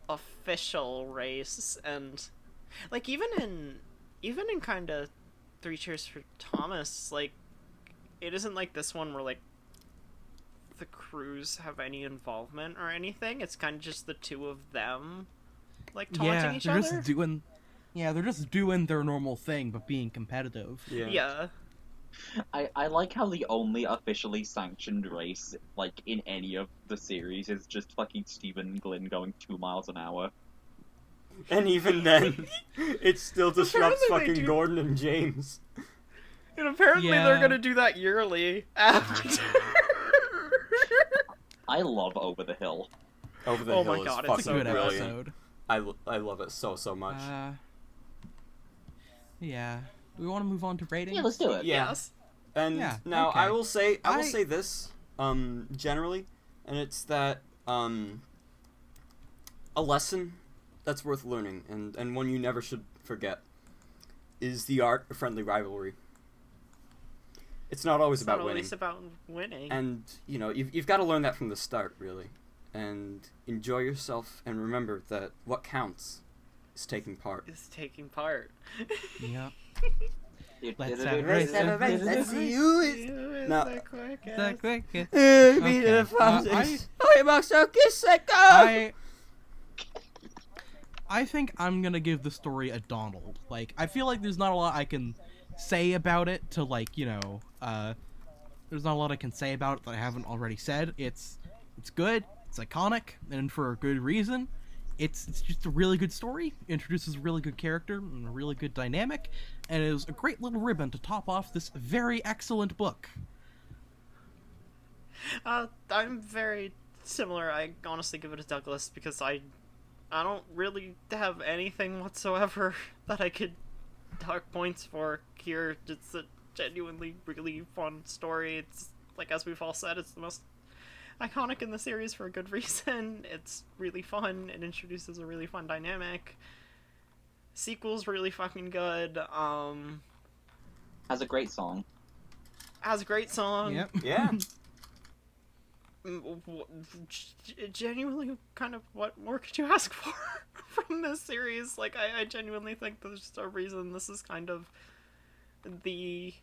B: official race, and, like, even in kind of Three Cheers for Thomas, like, it isn't like this one where, like, the crews have any involvement or anything. It's kind of just the two of them, like, taunting each other.
A: They're just doing their normal thing, but being competitive.
B: Yeah.
C: I like how the only officially sanctioned race, like, in any of the series is just fucking Stephen and Glynn going 2 miles an hour.
D: And even then, it still disrupts fucking Gordon and James.
B: And apparently they're gonna do that yearly after.
C: I love Over the Hill.
D: Over the Hill
B: my
D: is
B: God,
D: fucking
B: it's a
A: good
D: brilliant.
A: episode.
D: I love it so much.
A: Yeah. Do we want to move on to ratings?
C: Yeah, let's do it.
B: Yes.
D: And now I will say this, generally, and it's that, a lesson that's worth learning, and one you never should forget, is the art of friendly rivalry. It's not always about winning.
B: It's not always about winning.
D: And, you know, you've got to learn that from the start, really. And enjoy yourself, and remember that what counts is taking part.
A: Yeah.
C: Let's
A: have a race.
D: Let's see who is
B: Now,
A: The quickest.
D: be the fastest. Oh, Max, go!
A: I think I'm gonna give the story a Donald. Like, I feel like there's not a lot I can say about it to, like, you know, there's not a lot I can say about it that I haven't already said. It's good, it's iconic, and for a good reason. It's just a really good story, introduces a really good character and a really good dynamic, and it is a great little ribbon to top off this very excellent book.
B: I'm very similar. I honestly give it a Douglas because I don't really have anything whatsoever that I could talk points for here. It's a genuinely really fun story. It's like, as we've all said, it's the most iconic in the series for a good reason. It's really fun. It introduces a really fun dynamic. Sequel's really fucking good.
C: Has a great song.
B: Has a great song.
A: Yep.
D: Yeah.
B: Genuinely, kind of, what more could you ask for from this series? Like, I genuinely think there's a reason this is kind of the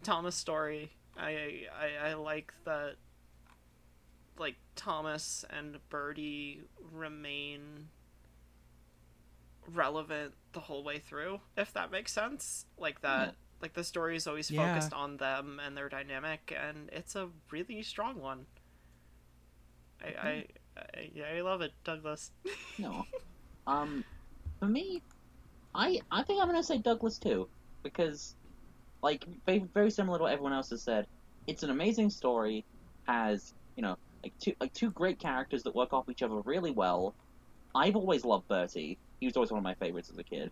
B: Thomas story. I like that, like, Thomas and Bertie remain relevant the whole way through, if that makes sense. Like, that,
C: Yeah.
B: like, the story is always focused on them and their dynamic, and it's a really strong one. I love it, Douglas.
C: No. For me, I think I'm gonna say Douglas too, because, like, very similar to what everyone else has said. It's an amazing story, has, you know, two great characters that work off each other really well. I've always loved Bertie. He was always one of my favorites as a kid,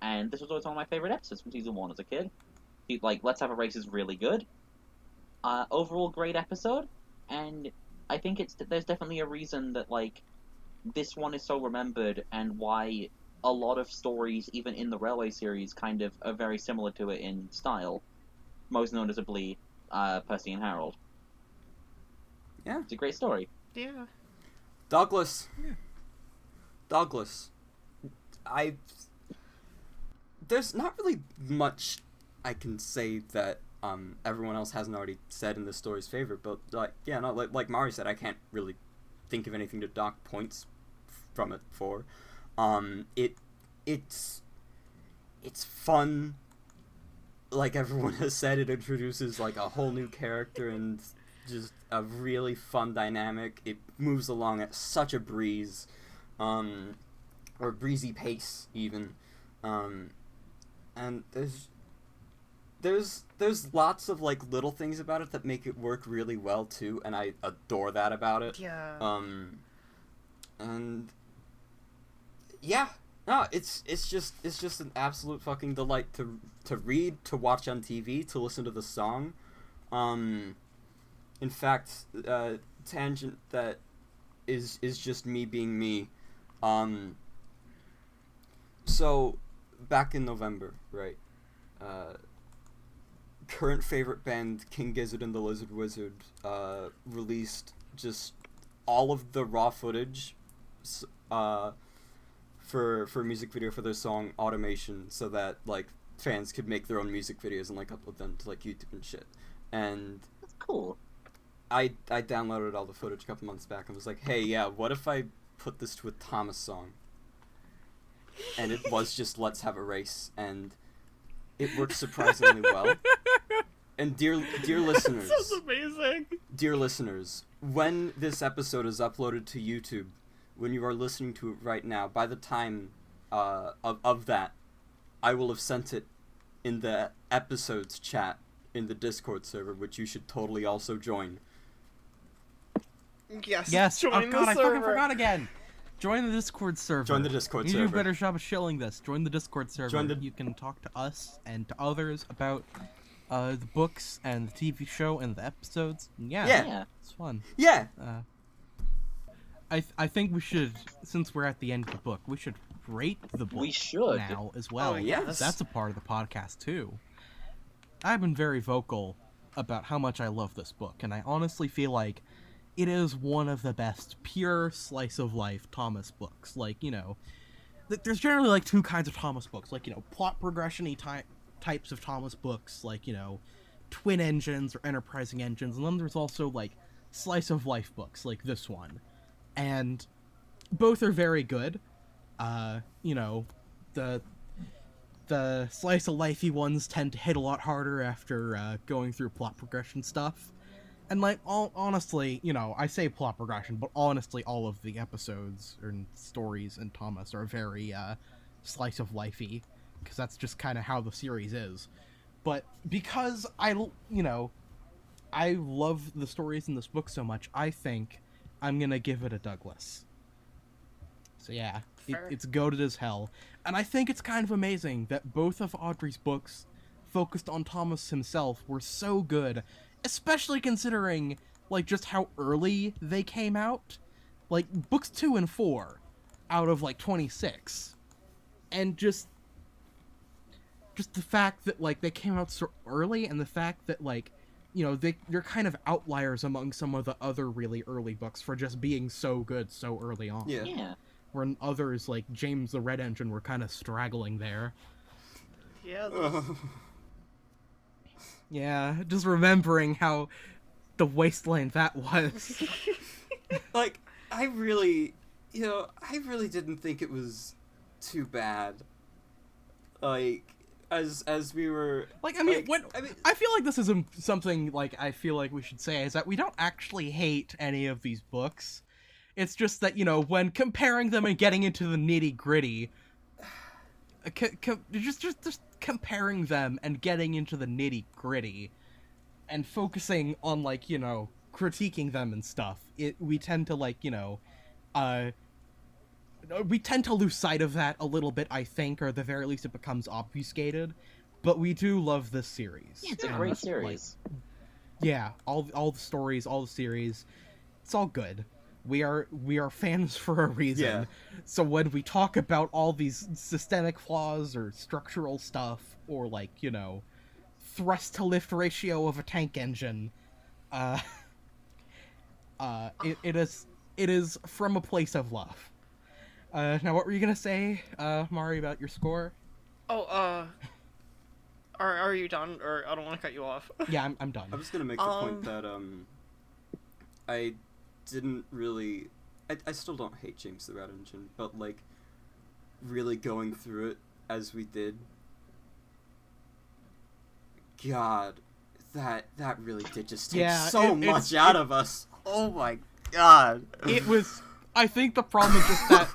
C: and this was always one of my favorite episodes from season 1 as a kid. Like, Let's Have a Race is really good. Overall, great episode, and I think there's definitely a reason that, like, this one is so remembered, and why a lot of stories, even in the Railway series, kind of are very similar to it in style. Most noticeably, Percy and Harold.
D: Yeah.
C: It's a great story.
B: Yeah.
D: Douglas.
A: Yeah.
D: Douglas. There's not really much I can say that everyone else hasn't already said in this story's favor, but like Mari said, I can't really think of anything to dock points from it for. It's fun. Like everyone has said, it introduces like a whole new character and just a really fun dynamic. It moves along at such a breeze, or breezy pace even, and there's lots of like little things about it that make it work really well too, and I adore that about it.
B: Yeah.
D: And yeah, no, it's just an absolute fucking delight to read, to watch on TV, to listen to the song. In fact, tangent that is just me being me. So back in November, right? Current favorite band, King Gizzard and the Lizard Wizard, released just all of the raw footage for music video for their song Automation, so that like fans could make their own music videos and like upload them to like YouTube and shit. And
C: That's cool.
D: I downloaded all the footage a couple months back and was like, hey, yeah, what if I put this to a Thomas song? And it was just Let's Have a Race, and it worked surprisingly well. And dear listeners,
B: That sounds amazing.
D: dear listeners, when this episode is uploaded to YouTube, when you are listening to it right now, by the time of that, I will have sent it in the episodes chat in the Discord server, which you should totally also join.
A: Yes.
B: Join
A: Oh
B: the
A: god, I fucking
B: server.
A: forgot again. Join the Discord server.
D: Join the Discord
A: You
D: server.
A: do a better job of shilling this. Join the Discord server.
D: Join the-
A: You can talk to us and to others about the books and the TV show and the episodes. Yeah.
C: Yeah.
A: It's fun.
D: Yeah.
A: I think we should, since we're at the end of the book, we should rate the book
C: We should.
A: now as well.
B: Oh, yes.
A: That's a part of the podcast too. I've been very vocal about how much I love this book, and I honestly feel like it is one of the best pure slice of life Thomas books. Like, you know, there's generally like two kinds of Thomas books, like, you know, plot progression-y types of Thomas books, like, you know, twin engines or enterprising engines, and then there's also like slice of life books like this one. And both are very good. You know, the the slice of lifey ones tend to hit a lot harder after going through plot progression stuff. And like, honestly, I say plot progression, but honestly, all of the episodes and stories in Thomas are very slice of lifey, because that's just kind of how the series is. But because I love the stories in this book so much, I think I'm gonna give it a Douglas. So yeah, it's goated as hell. And I think it's kind of amazing that both of Audrey's books focused on Thomas himself were so good, especially considering, like, just how early they came out. Like, books 2 and 4 out of, like, 26. And just the fact that, like, they came out so early, and the fact that, like, they're kind of outliers among some of the other really early books for just being so good so early on.
C: Yeah.
A: When others, like James the Red Engine, were kind of straggling there.
B: Yeah.
A: Yeah, just remembering how the wasteland that was.
D: Like, I really didn't think it was too bad. Like, as we were...
A: Like, I feel like this is something, like, I feel like we should say, is that we don't actually hate any of these books. It's just that, when comparing them and getting into the nitty-gritty, just comparing them and getting into the nitty-gritty, and focusing on, like, critiquing them and stuff, we tend to, like, we tend to lose sight of that a little bit, I think, or at the very least it becomes obfuscated, but we do love this series.
C: Yeah, it's a great series.
A: Like, yeah, all the stories, all the series, it's all good. We are fans for a reason.
D: Yeah.
A: So when we talk about all these systemic flaws or structural stuff, or like, thrust to lift ratio of a tank engine, it is from a place of love. Now what were you gonna say, Mari, about your score?
B: Oh, are you done? Or I don't want to cut you off.
A: Yeah, I'm done.
D: I was gonna make the point that I didn't really... I still don't hate James the Red Engine, but, like, really going through it as we did, God, that really did just take much out of us. Oh my God.
A: It was... I think the problem is just that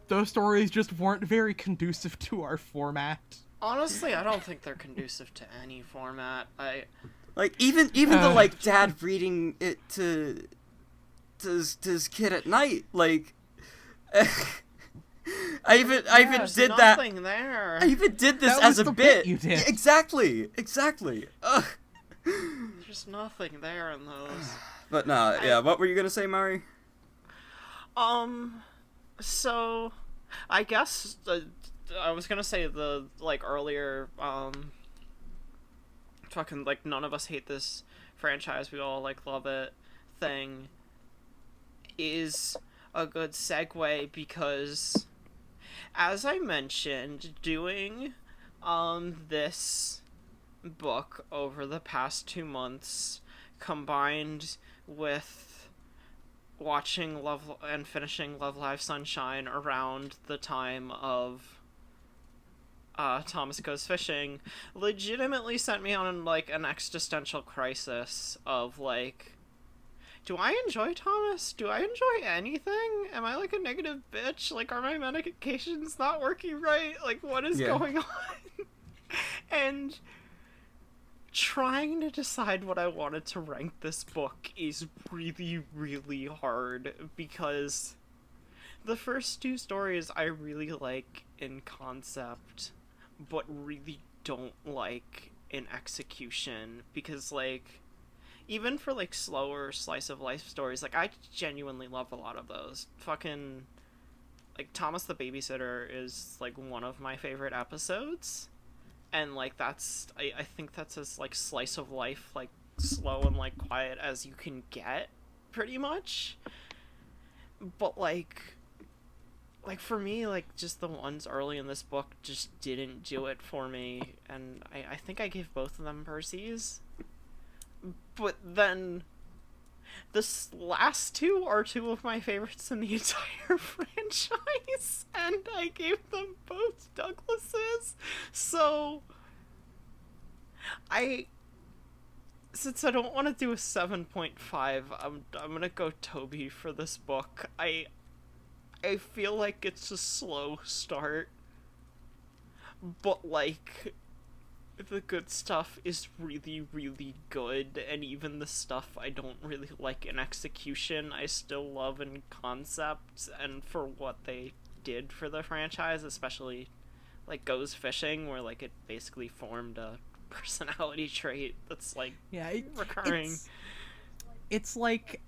A: those stories just weren't very conducive to our format.
B: Honestly, I don't think they're conducive to any format.
D: Like, even the, like, dad reading it to his kid at night, like, I even did that.
B: There.
D: I even did this
A: that
D: as
A: was
D: a
A: the
D: bit.
A: You did.
D: Exactly. Ugh.
B: There's nothing there in those.
D: But no, yeah. What were you gonna say, Mari?
B: So, I guess I was gonna say the, like, earlier, fucking, like, none of us hate this franchise, we all, like, love it thing is a good segue, because, as I mentioned, doing, this book over the past 2 months, combined with watching Love and finishing Love Live Sunshine around the time of Thomas Goes Fishing, legitimately sent me on, like, an existential crisis of, like, do I enjoy Thomas? Do I enjoy anything? Am I, like, a negative bitch? Like, are my medications not working right? Like, what is going on? And trying to decide what I wanted to rank this book is really, really hard, because the first 2 stories I really like in concept, but really don't like in execution, because, like, even for, like, slower slice of life stories, like, I genuinely love a lot of those. Fucking, like, Thomas the Babysitter is, like, one of my favorite episodes, and, like, that's, I think that's as, like, slice of life, like, slow and, like, quiet as you can get, pretty much. But, like, for me, like, just the ones early in this book just didn't do it for me, and I think I gave both of them Percy's. But then This last two are two of my favorites in the entire franchise, and I gave them both Douglases. So, since I don't want to do a 7.5, I'm gonna go Toby for this book. I feel like it's a slow start, but like, the good stuff is really, really good, and even the stuff I don't really like in execution, I still love in concept, and for what they did for the franchise, especially, like, Goes Fishing, where, like, it basically formed a personality trait that's, like, recurring.
A: It's like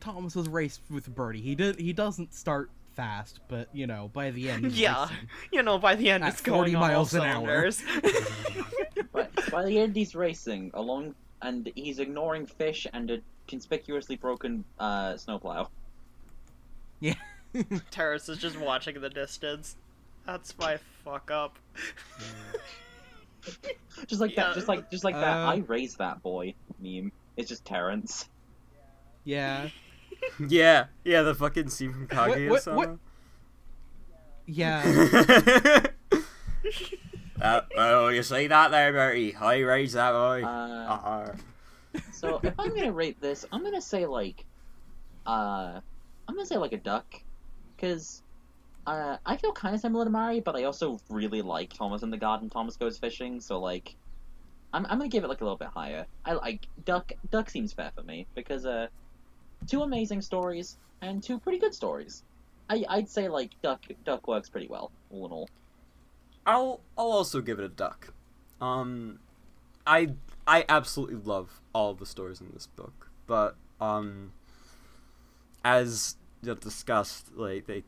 A: Thomas's race with Bertie. He doesn't start fast, but, you know, by the end he's racing
B: by the end
A: at
B: it's going
A: 40
B: on
A: miles
B: all
A: an hour.
B: cylinders.
C: But by the end, he's racing along, and he's ignoring fish and a conspicuously broken snowplow.
A: Yeah.
B: Terrace is just watching in the distance. That's my fuck up.
C: Just like that. Just like that. I raised that boy meme. It's just Terrence.
A: Yeah.
D: Yeah, the fucking scene from Kaguya-sama.
A: Yeah.
D: Oh, you see that there, Bertie? I raised that boy.
C: So if I'm gonna rate this, I'm gonna say like a duck, because I feel kind of similar to Mari, but I also really like Thomas in the Garden, Thomas Goes Fishing, so like I'm gonna give it like a little bit higher. I like duck seems fair for me, because two amazing stories and two pretty good stories. I'd say like duck works pretty well all in all.
D: I'll also give it a duck. I absolutely love all the stories in this book, but as discussed, like they're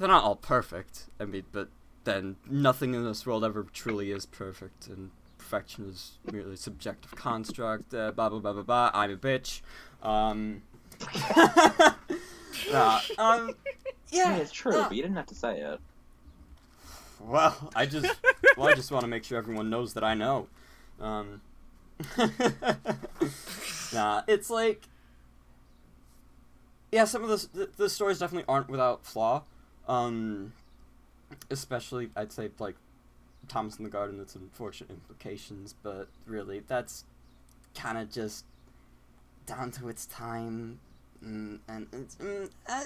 D: not all perfect. I mean, but then nothing in this world ever truly is perfect, and perfection is merely a subjective construct. Blah blah blah blah blah. I'm a bitch.
C: Yeah, it's true, but you didn't have to say it.
D: Well, I just want to make sure everyone knows that I know. It's like, yeah, some of the stories definitely aren't without flaw. Especially, I'd say, like, Thomas in the Garden, its unfortunate implications, but really, that's kind of just down to its time, and it's, I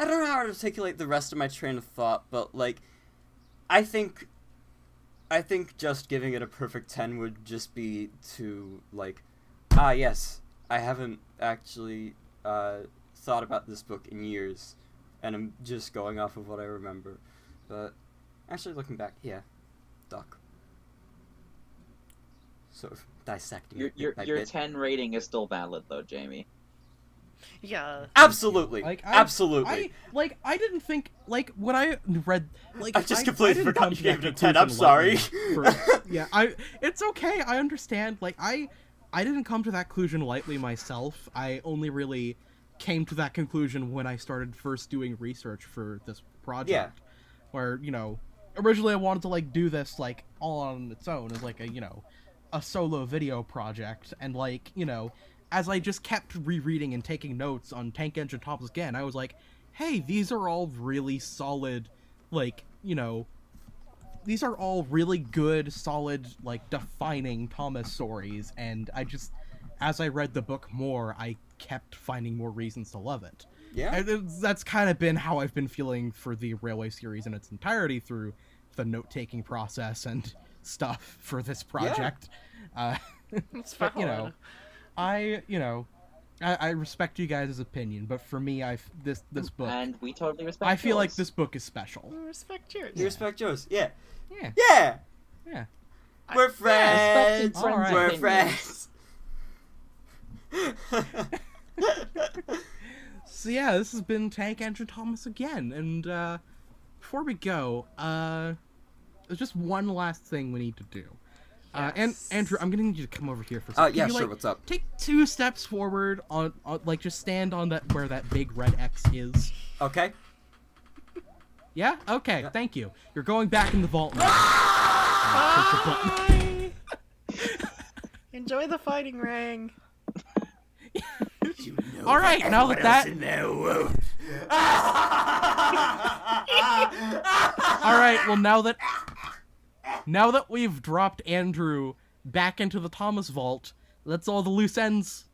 D: don't know how to articulate the rest of my train of thought, but, like, I think just giving it a perfect 10 would just be to, like, yes, I haven't actually thought about this book in years, and I'm just going off of what I remember. But actually looking back, yeah, duck. Sort of dissecting
C: Your 10 rating is still valid though, Jamie.
B: Yeah.
D: Absolutely.
A: Like,
D: absolutely.
A: I didn't think, like, when I read, like,
D: I just completely
A: didn't
D: forgot
A: come
D: you
A: to
D: gave
A: that
D: it a 10. I'm sorry.
A: conclusion yeah, it's okay, I understand. Like, I didn't come to that conclusion lightly myself. I only really came to that conclusion when I started first doing research for this project.
D: Yeah.
A: Where, you know, originally I wanted to, like, do this, like, all on its own as, like, a, you know, a solo video project, and, like, you know, as I just kept rereading and taking notes on Tank Engine Thomas again, I was like, hey, these are all really solid, like, you know, these are all really good, solid, like, defining Thomas stories, and I just, as I read the book more, I kept finding more reasons to love it.
D: Yeah.
A: And that's kind of been how I've been feeling for the Railway series in its entirety through the note-taking process and stuff for this project.
B: It's
A: but, you
B: valid.
A: know, I respect you guys' opinion, but for me, this book,
C: And we totally respect
A: I feel like
C: yours.
A: this book is special.
B: I respect yours.
D: You respect yours. Yeah.
A: Yeah.
D: Yeah.
A: Yeah.
D: We're friends.
C: respecting friends'
A: Alright.
D: We're
C: opinions.
D: friends.
A: So yeah, this has been Tank Engine Thomas again, and before we go, there's just one last thing we need to do. And Andrew, I'm gonna need you to come over here for a second.
D: Yeah,
A: Can you,
D: sure.
A: like,
D: What's up?
A: Take 2 steps forward on like, just stand on that where that big red X is.
D: Okay.
A: Yeah? Okay,
D: Yeah.
A: thank you. You're going back in the vault now.
B: Bye! Enjoy the fighting ring.
A: All right, now that all right, well now that we've dropped Andrew back into the Thomas vault, let's all the loose ends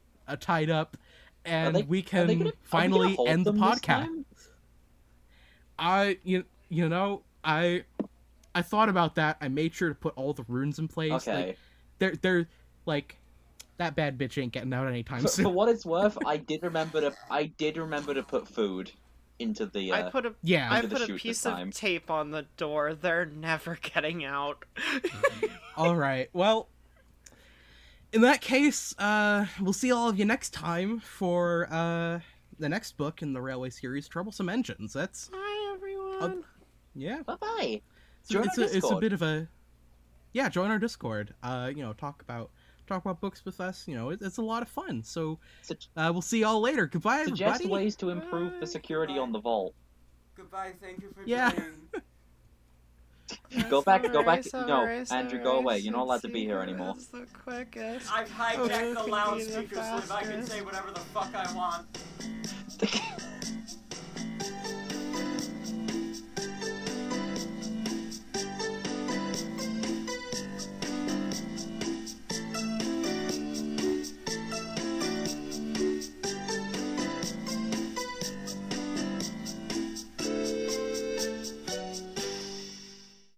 A: tied up, and we can finally end the podcast. I thought about that. I made sure to put all the runes in place.
C: Okay.
A: Like, they're like, that bad bitch ain't getting out anytime soon.
C: For what it's worth, I did remember to put food into the.
B: I put a piece of tape on the door. They're never getting out.
A: All right. Well, in that case, we'll see all of you next time for the next book in the Railway series, Troublesome Engines. That's.
B: Bye, everyone.
A: Yeah.
C: Bye bye.
A: It's a bit of a. Yeah, join our Discord. Talk about books with us. It's a lot of fun. So we'll see y'all later. Goodbye, everybody.
C: Suggest ways to improve the security on the vault.
D: Goodbye. Thank you for playing.
C: Go back. No, Andrew, go away. You're not allowed to be here anymore.
B: The quickest.
D: I've hijacked the loudspeakers so that I can say whatever the fuck I want.